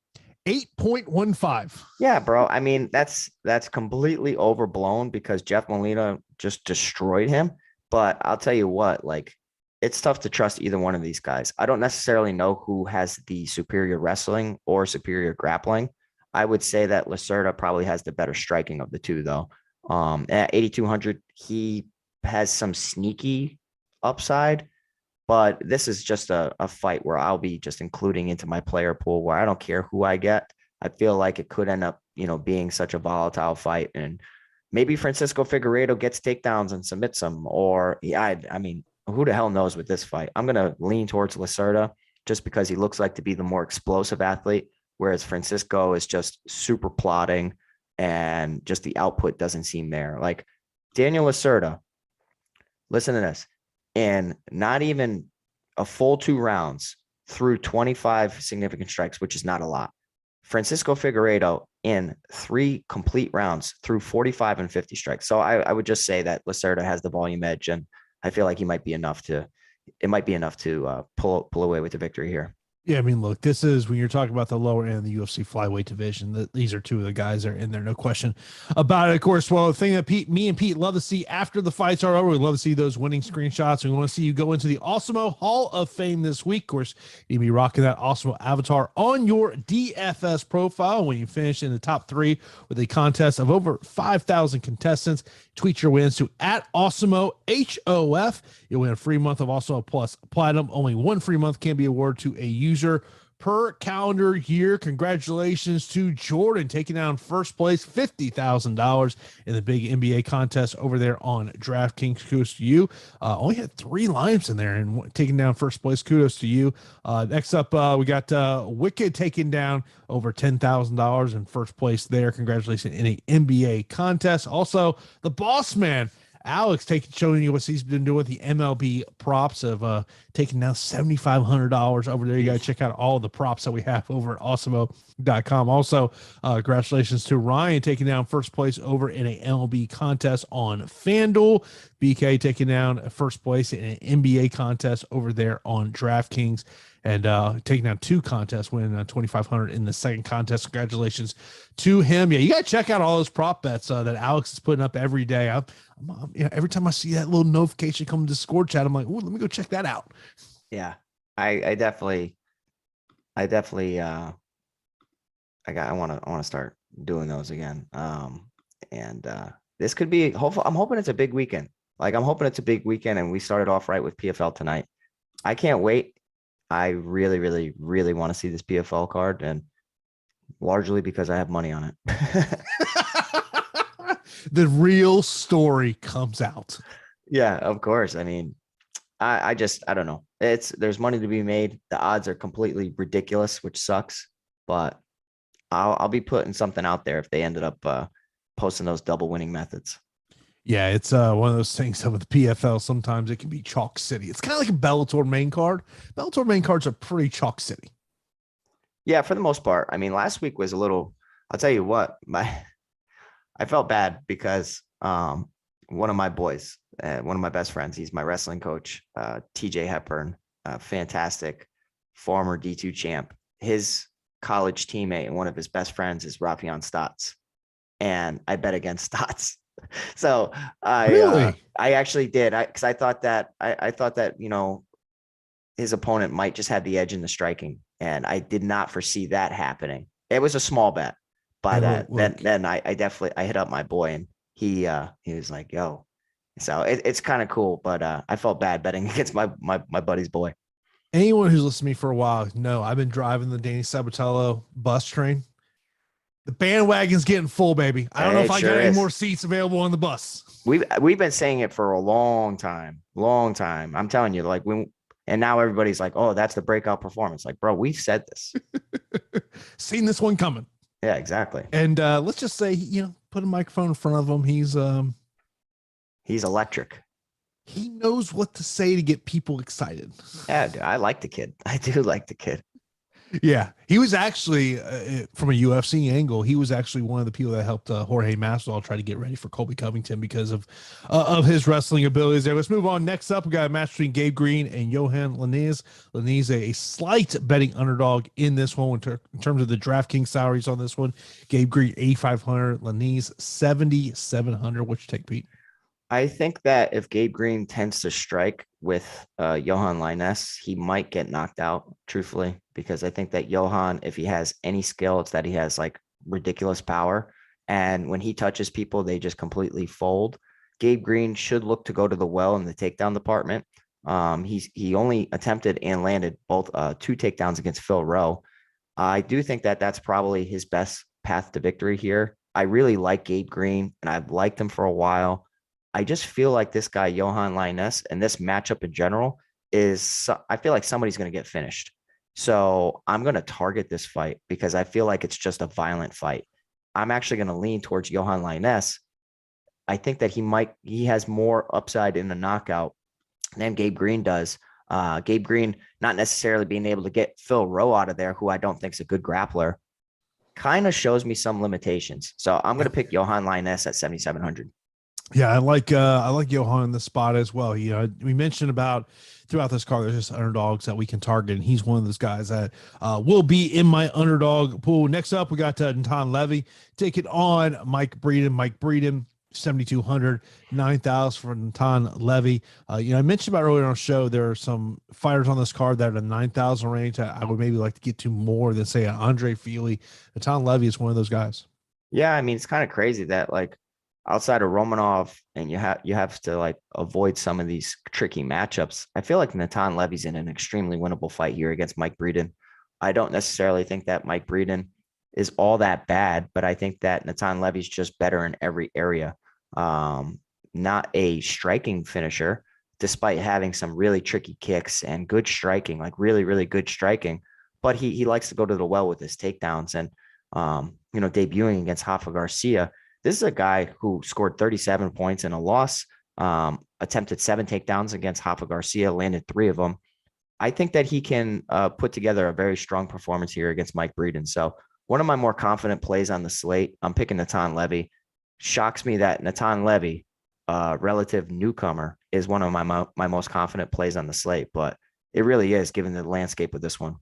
8.15. Yeah, bro. I mean, that's completely overblown because Jeff Molina just destroyed him. But I'll tell you what, like, it's tough to trust either one of these guys. I don't necessarily know who has the superior wrestling or superior grappling. I would say that Lacerda probably has the better striking of the two, though. At 8,200, he has some sneaky upside, but this is just a fight where I'll be just including into my player pool where I don't care who I get. I feel like it could end up, being such a volatile fight, and maybe Francisco Figueiredo gets takedowns and submits them, or I mean, who the hell knows with this fight? I'm going to lean towards Lacerda just because he looks like to be the more explosive athlete, whereas Francisco is just super plodding and just the output doesn't seem there. Like Daniel Lacerda, listen to this, in not even a full 2 rounds threw 25 significant strikes, which is not a lot. Francisco Figueiredo in 3 complete rounds threw 45 and 50 strikes. So I would just say that Lacerda has the volume edge, and I feel like it might be enough to pull away with the victory here. Yeah, I mean, look, this is when you're talking about the lower end of the UFC flyweight division. These are two of the guys that are in there, no question about it. Of course, well, the thing that me and Pete love to see after the fights are over, we love to see those winning screenshots. We want to see you go into the Awesemo Hall of Fame this week. Of course, you'll be rocking that Awesemo avatar on your DFS profile when you finish in the top 3 with a contest of over 5,000 contestants. Tweet your wins to @AwesemoHOF. You'll win a free month of Awesemo Plus Platinum. Only 1 free month can be awarded to a user per calendar year. Congratulations to Jordan taking down first place, $50,000 in the big NBA contest over there on DraftKings. Kudos to you. Only had 3 lineups in there and taking down first place. Kudos to you. Next up, we got Wicked taking down over $10,000 in first place there. Congratulations in a NBA contest. Also, the Boss Man, Alex, showing you what he's been doing with the MLB props of taking down $7,500 over there. You got to check out all the props that we have over at Awesemo.com. Also, congratulations to Ryan taking down first place over in a MLB contest on FanDuel. BK taking down first place in an NBA contest over there on DraftKings. And taking down 2 contests, winning $2,500 in the second contest. Congratulations to him. Yeah, you got to check out all those prop bets that Alex is putting up every day. Every time I see that little notification come to Discord chat, I'm like, oh, let me go check that out. Yeah, I definitely want to start doing those again. And this could be hopeful. I'm hoping it's a big weekend. Like, I'm hoping it's a big weekend, and we started off right with PFL tonight. I can't wait. I really, really, really want to see this PFL card, and largely because I have money on it. The real story comes out. Yeah, of course. I mean, I don't know. There's money to be made. The odds are completely ridiculous, which sucks, but I'll be putting something out there if they ended up posting those double winning methods. Yeah, it's one of those things with the PFL. Sometimes it can be chalk city. It's kind of like a Bellator main card. Bellator main cards are pretty chalk city. Yeah, for the most part. I mean, last week was a little. I'll tell you what, I felt bad because one of my boys, one of my best friends, he's my wrestling coach, TJ Hepburn, fantastic former D2 champ. His college teammate and one of his best friends is Rafion Stotts, and I bet against Stotts. So I actually did, because I thought that his opponent might just have the edge in the striking, and I did not foresee that happening. It was a small bet, but then I hit up my boy, and he was like, "Yo," so it's kind of cool. But I felt bad betting against my buddy's boy. Anyone who's listened to me for a while, no, I've been driving the Danny Sabatello bus train. The bandwagon's getting full, baby. I don't know if I got any more seats available on the bus. We've been saying it for a long time. I'm telling you, like, and now everybody's like, "Oh, that's the breakout performance." Like, bro, we've said this. Seen this one coming. Yeah, exactly. And let's just say, put a microphone in front of him. He's electric. He knows what to say to get people excited. Yeah, dude, I like the kid. I do like the kid. Yeah, he was actually, from a UFC angle, he was actually one of the people that helped Jorge Masvidal try to get ready for Colby Covington because of his wrestling abilities there. Let's move on. Next up, we got a match between Gabe Green and Johan Lanez. Lanez, a slight betting underdog in this one in terms of the DraftKings salaries on this one. Gabe Green, 8,500. Lanez, 7,700. What you take, Pete? I think that if Gabe Green tends to strike with Johan Lanez, he might get knocked out, truthfully, because I think that Johan, if he has any skill, it's that he has like ridiculous power. And when he touches people, they just completely fold. Gabe Green should look to go to the well in the takedown department. He only attempted and landed both 2 takedowns against Phil Rowe. I do think that that's probably his best path to victory here. I really like Gabe Green, and I've liked him for a while. I just feel like this guy, Johan Lanez, and this matchup in general I feel like somebody's going to get finished. So I'm going to target this fight because I feel like it's just a violent fight. I'm actually going to lean towards Johan Lanez. I think that he has more upside in the knockout than Gabe Green does. Gabe Green not necessarily being able to get Phil Rowe out of there, who I don't think is a good grappler, kind of shows me some limitations. So I'm going to pick Johan Lanez at 7,700. Yeah, I like Johan in the spot as well. We mentioned about throughout this card, there's just underdogs that we can target, and he's one of those guys that will be in my underdog pool. Next up, we got Natan Levy taking on Mike Breeden. Mike Breeden, 7,200, 9,000 for Natan Levy. I mentioned about earlier on the show, there are some fighters on this card that are the 9,000 range. I would maybe like to get to more than, say, Andre Feely. Natan Levy is one of those guys. Yeah, I mean, it's kind of crazy that, like, outside of Romanov, and you have to like avoid some of these tricky matchups. I feel like Natan Levy's in an extremely winnable fight here against Mike Breeden. I don't necessarily think that Mike Breeden is all that bad, but I think that Natan Levy's just better in every area. Not a striking finisher, despite having some really tricky kicks and good striking, like really, really good striking. But he likes to go to the well with his takedowns, and debuting against Rafa Garcia. This is a guy who scored 37 points in a loss, attempted 7 takedowns against Rafa Garcia, landed 3 of them. I think that he can put together a very strong performance here against Mike Breeden. So one of my more confident plays on the slate, I'm picking Natan Levy. Shocks me that Natan Levy, relative newcomer, is one of my most confident plays on the slate, but it really is given the landscape of this one.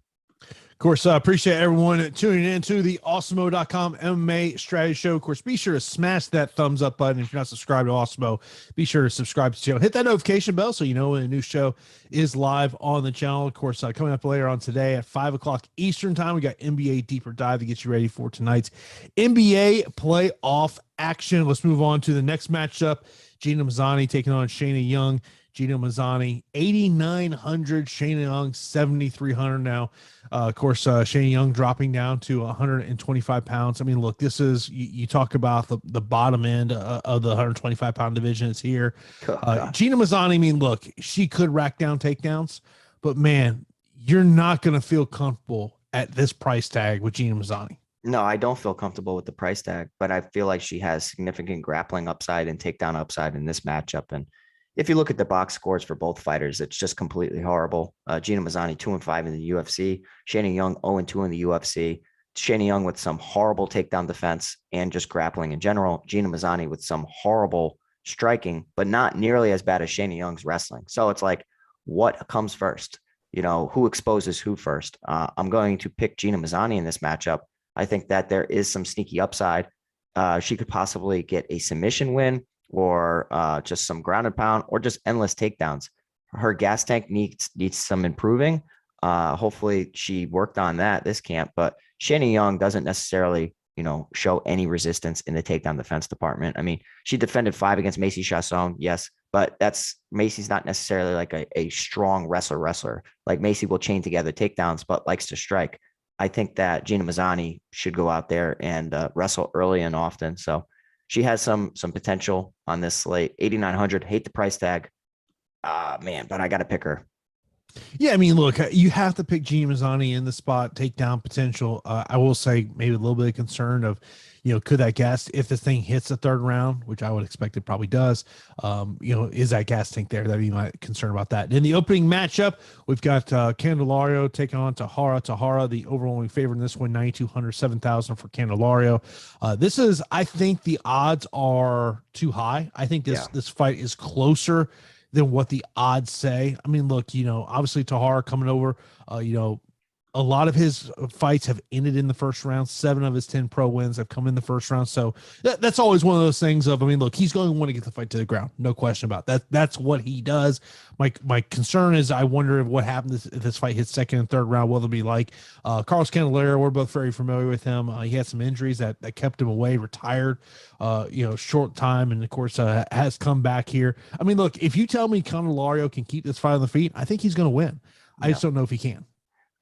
Of course, I appreciate everyone tuning in to the Awesemo.com MMA strategy show. Of course, be sure to smash that thumbs up button. If you're not subscribed to Awesemo, be sure to subscribe to the channel. Hit that notification bell so you know when a new show is live on the channel. Of course, coming up later on today at 5 o'clock Eastern time, we got NBA Deeper Dive to get you ready for tonight's NBA playoff action. Let's move on to the next matchup. Gina Mazzani taking on Shayna Young. Gina Mazzani, 8,900. Shayna Young, 7,300 now. Of course, Shayna Young dropping down to 125 pounds. I mean, look, this is, you talk about the bottom end of the 125-pound division. It's here. Gina Mazzani, I mean, look, she could rack down takedowns, but man, you're not going to feel comfortable at this price tag with Gina Mazzani. No, I don't feel comfortable with the price tag, but I feel like she has significant grappling upside and takedown upside in this matchup. And if you look at the box scores for both fighters, it's just completely horrible. Gina Mazzani 2-5 in the UFC. Shayna Young 0-2 in the UFC. Shayna Young with some horrible takedown defense and just grappling in general. Gina Mazzani with some horrible striking, but not nearly as bad as Shayna Young's wrestling. So it's like, what comes first? You know, who exposes who first? I'm going to pick Gina Mazzani in this matchup. I think that there is some sneaky upside. She could possibly get a submission win, or just some ground and pound, or just endless takedowns. Her gas tank needs some improving. Hopefully she worked on that this camp, but Shayna Young doesn't necessarily, show any resistance in the takedown defense department. I mean, she defended 5 against Macy Chasson, yes, but Macy's not necessarily like a strong wrestler. Like Macy will chain together takedowns, but likes to strike. I think that Gina Mazzani should go out there and wrestle early and often. So she has some potential on this slate. 8,900. Hate the price tag. Man, but I got to pick her. Yeah, I mean, look, you have to pick Gina Mazzani in the spot, takedown potential. I will say maybe a little bit of concern of, could that gas, if this thing hits the third round, which I would expect it probably does, is that gas tank there? That'd be my concern about that. In the opening matchup, we've got Candelario taking on Tahara. Tahara, the overwhelming favorite in this one, 9,200, 7,000 for Candelario. I think the odds are too high. I think this fight is closer than what the odds say. I mean, look, obviously Tahara coming over, a lot of his fights have ended in the first round. 7 of his 10 pro wins have come in the first round. So that's always one of those things of, I mean, look, he's going to want to get the fight to the ground. No question about that. That's what he does. My concern is I wonder if what happens if this fight hits second and third round, what it'll be like. Carlos Candelario, we're both very familiar with him. He had some injuries that kept him away, retired, short time. And of course, has come back here. I mean, look, if you tell me Candelario can keep this fight on the feet, I think he's going to win. I just don't know if he can.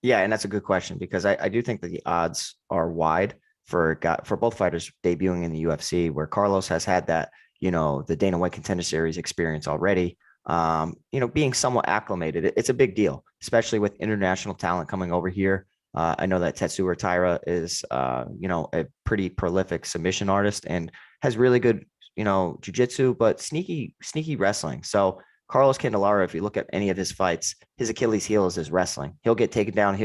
Yeah, and that's a good question, because I do think that the odds are wide for both fighters debuting in the UFC, where Carlos has had that, the Dana White Contender Series experience already, being somewhat acclimated. It's a big deal, especially with international talent coming over here. I know that Tetsuya Taira is, a pretty prolific submission artist and has really good, jiu-jitsu, but sneaky wrestling. So Carlos Candelario, if you look at any of his fights, his Achilles heel is his wrestling. He'll get taken down.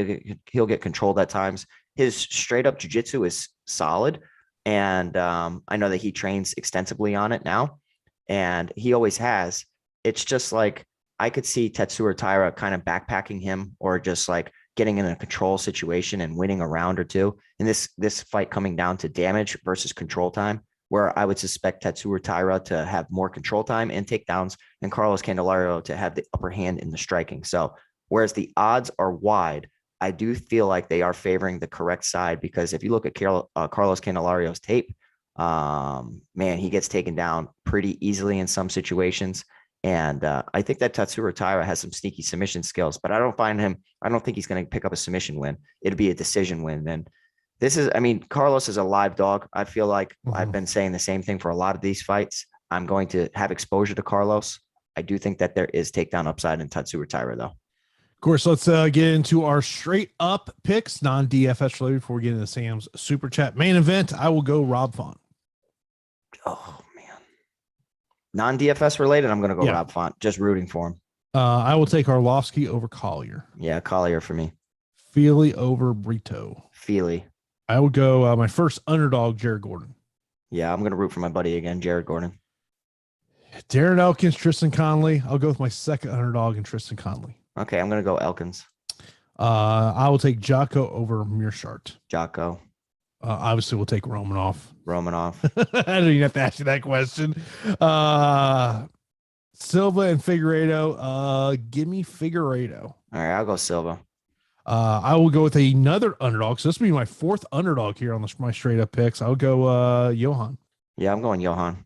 He'll get controlled at times. His straight up jiu-jitsu is solid. And I know that he trains extensively on it now, and he always has. It's just like, I could see Tetsuya Taira kind of backpacking him, or just like getting in a control situation and winning a round or two. And this fight coming down to damage versus control time, where I would suspect Tetsuya Taira to have more control time and takedowns, and Carlos Candelario to have the upper hand in the striking. So whereas the odds are wide, I do feel like they are favoring the correct side, because if you look at Carlos Candelario's tape, man, he gets taken down pretty easily in some situations. And I think that Tetsuya Taira has some sneaky submission skills, but I don't think he's going to pick up a submission win. It'll be a decision win. And Carlos is a live dog. I feel like I've been saying the same thing for a lot of these fights. I'm going to have exposure to Carlos. I do think that there is takedown upside in Tetsuya Taira, though. Of course, let's get into our straight up picks, non-DFS related, before we get into Sam's super chat. Main event, I will go Rob Font. Oh, man. Non-DFS related, I'm going to go Rob Font. Just rooting for him. I will take Arlovsky over Collier. Yeah, Collier for me. Feely over Brito. Feely. I would go my first underdog, Jared Gordon. Yeah, I'm going to root for my buddy again, Jared Gordon. Darren Elkins, Tristan Connolly. I'll go with my second underdog in Tristan Connolly. Okay, I'm going to go Elkins. I will take Jocko over Mearshart. Jocko. Obviously, we'll take Romanov. Romanov. I don't even have to ask you that question. Silva and Figueiredo. Give me Figueiredo. All right, I'll go Silva. I will go with another underdog. So this will be my fourth underdog here on my straight up picks. I'll go Johan. Yeah, I'm going Johan.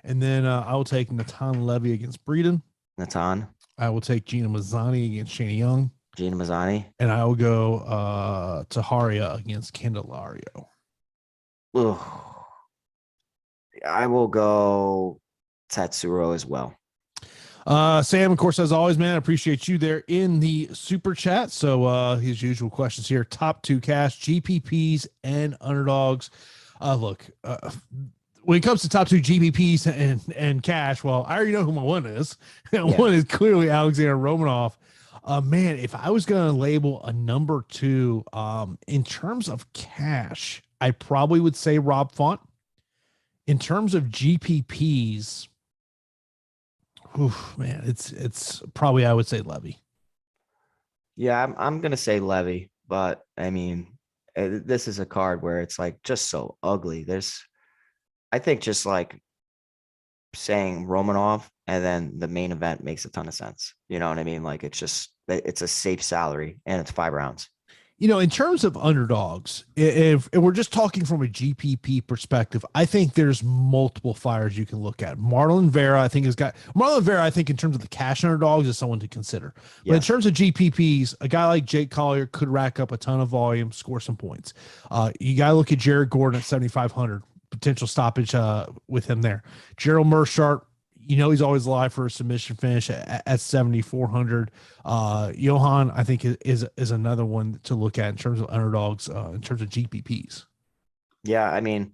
And then I will take Natan Levy against Breeden. Natan. I will take Gina Mazzani against Shane Young. Gina Mazzani. And I will go Taharia against Candelario. Ugh. I will go Tatsuro as well. Sam, of course, as always, man, I appreciate you there in the super chat. So his usual questions here: top 2 cash, GPPs, and underdogs. Look, when it comes to top 2 GPPs and cash, well, I already know who my one is. One is clearly Alexander Romanov. Man, if I was going to label a number 2 in terms of cash, I probably would say Rob Font. In terms of GPPs, man, it's probably, I would say Levy. Yeah, I'm gonna say Levy, but I mean, this is a card where it's like just so ugly. I think just like saying Romanov and then the main event makes a ton of sense. You know what I mean? Like it's a safe salary and it's 5 rounds. You know, in terms of underdogs, if we're just talking from a GPP perspective, I think there's multiple fires you can look at. Marlon Vera, I think in terms of the cash underdogs is someone to consider. Yeah. But in terms of GPPs, a guy like Jake Collier could rack up a ton of volume, score some points. You got to look at Jared Gordon at 7,500, potential stoppage with him there. Gerald Mearshart, you know, he's always alive for a submission finish at 7,400. Johan, I think is another one to look at in terms of underdogs, in terms of GPPs. Yeah, I mean,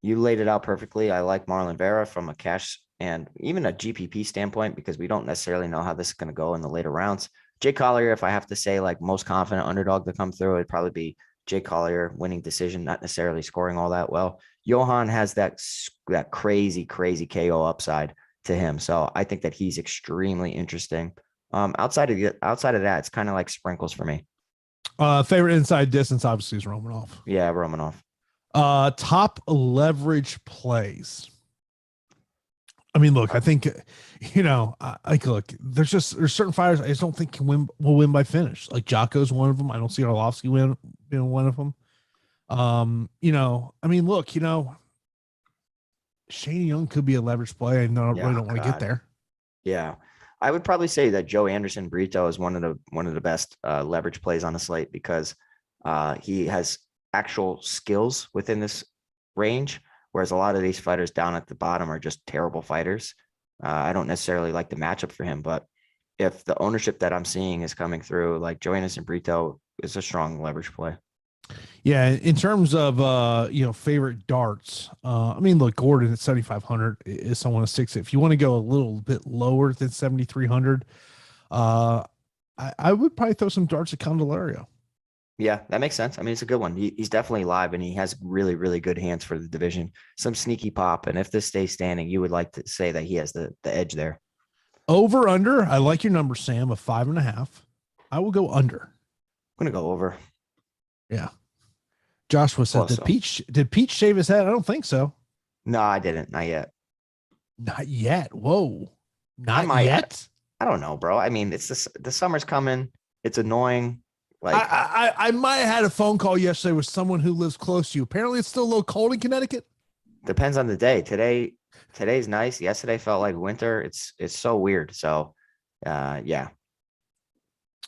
you laid it out perfectly. I like Marlon Vera from a cash and even a GPP standpoint because we don't necessarily know how this is going to go in the later rounds. Jake Collier, if I have to say like most confident underdog to come through, it'd probably be Jake Collier, winning decision, not necessarily scoring all that well. Johan has that crazy KO upside to him. So I think that he's extremely interesting. Outside of that, it's kind of like sprinkles for me. Favorite inside distance obviously is Romanov. Yeah, Romanov. Top leverage plays. I mean, look, I think, you know, look, there's certain fighters I just don't think will win by finish. Like Jocko's one of them. I don't see Arlovsky being one of them. You know, I mean, look, you know, Shane Young could be a leverage play. I really don't want to get there. Yeah. I would probably say that Joe Anderson Brito is one of the best leverage plays on the slate because he has actual skills within this range, whereas a lot of these fighters down at the bottom are just terrible fighters. I don't necessarily like the matchup for him, but if the ownership that I'm seeing is coming through, like Joe Anderson Brito is a strong leverage play. Yeah, in terms of you know, favorite darts, I mean, look, Gordon at 7,500 is someone to stick to. If you want to go a little bit lower than 7,300, I would probably throw some darts at Candelario. Yeah, that makes sense. I mean, it's a good one. He's definitely live and he has really, really good hands for the division. Some sneaky pop, and if this stays standing, you would like to say that he has the edge there. Over under. I like your number, Sam, of 5.5. I will go under. I'm gonna go over. Yeah. Joshua said, did Pete shave his head? I don't think so. No, I didn't. Not yet. Not yet. Whoa. Not yet? I don't know, bro. I mean, it's the summer's coming. It's annoying. Like I might have had a phone call yesterday with someone who lives close to you. Apparently it's still a little cold in Connecticut. Depends on the day. Today's nice. Yesterday felt like winter. It's so weird. So yeah.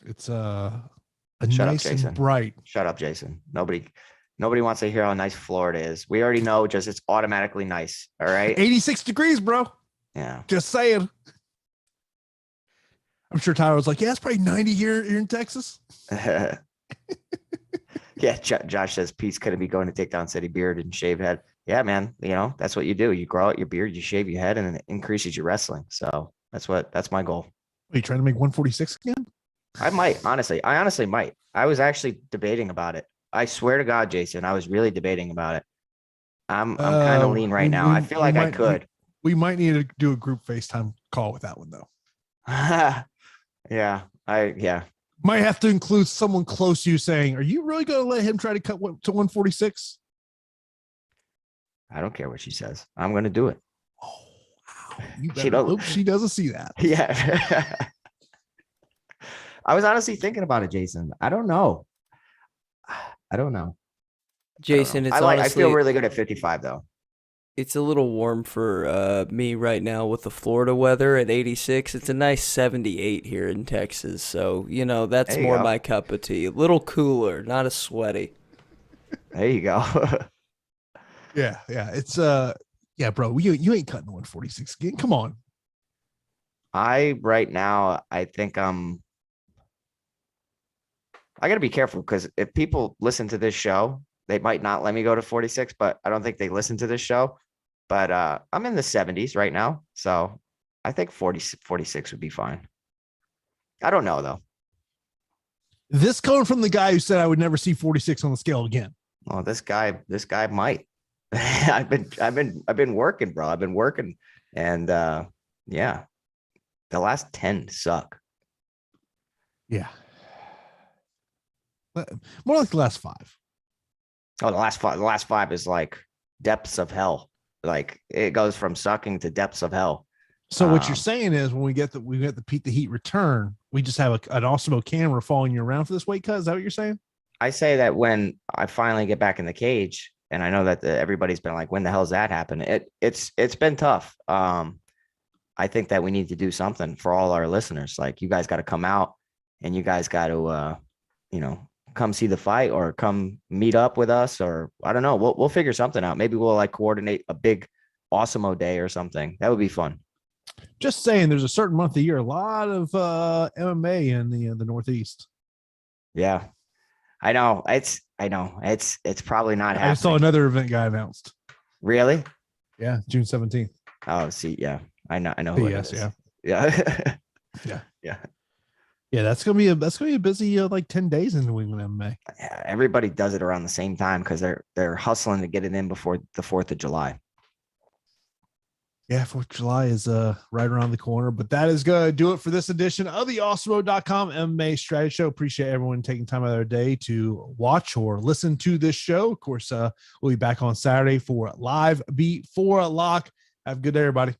It's nice and bright. Shut up, Jason. Nobody wants to hear how nice Florida is. We already know it's automatically nice. All right. 86 degrees, bro. Yeah. Just saying. I'm sure Tyler was like, yeah, it's probably 90 here in Texas. Yeah. Josh says Pete's going to be going to take down city beard and shave head. Yeah, man. You know, that's what you do. You grow out your beard, you shave your head, and it increases your wrestling. So that's my goal. Are you trying to make 146 again? I might, honestly. I honestly might. I was actually debating about it. I swear to God, Jason, I was really debating about it. I'm kind of lean right now. I feel like I could. We might need to do a group FaceTime call with that one though. Yeah. Might have to include someone close to you saying, "Are you really going to let him try to cut to 146?" I don't care what she says. I'm going to do it. Oh, wow. You better hope she doesn't see that. Yeah. I was honestly thinking about it, Jason. I don't know. Jason, it's I feel really good at 55 though. It's a little warm for me right now with the Florida weather at 86. It's a nice 78 here in Texas. So, that's more my cup of tea. A little cooler, not as sweaty. There you go. Yeah. It's bro, you ain't cutting 146 again. Come on. Right now, I think I got to be careful because if people listen to this show, they might not let me go to 46, but I don't think they listen to this show. But I'm in the 70s right now. So I think 46 would be fine. I don't know, though. This coming from the guy who said I would never see 46 on the scale again. Well, this guy might. I've been working, bro. I've been working. And yeah, the last 10 suck. Yeah. More like the last 5. Oh, the last five is like depths of hell. Like it goes from sucking to depths of hell. So what you're saying is when we get the Pete the Heat return, we just have an Awesemo camera following you around for this weight cut. Is that what you're saying? I say that when I finally get back in the cage, and I know that everybody's been like, when the hell's that happen? It's been tough. I think that we need to do something for all our listeners. Like you guys got to come out and you guys got to, come see the fight or come meet up with us, or I don't know. We'll figure something out. Maybe we'll like coordinate a big Awesemo day or something. That would be fun. Just saying, there's a certain month of year, a lot of MMA in the Northeast. Yeah, I know. It's probably not happening. I saw another event guy announced. Really? Yeah, June 17th. Oh, see, yeah, I know who it is. Yeah. Yeah, that's gonna be a busy like 10 days in New England MMA. Yeah, everybody does it around the same time because they're hustling to get it in before the 4th of July. Yeah, 4th of July is right around the corner. But that is gonna do it for this edition of the Awesemo.com MMA Strategy Show. Appreciate everyone taking time out of their day to watch or listen to this show. Of course, we'll be back on Saturday for live beat 4 lock. Have a good day, everybody.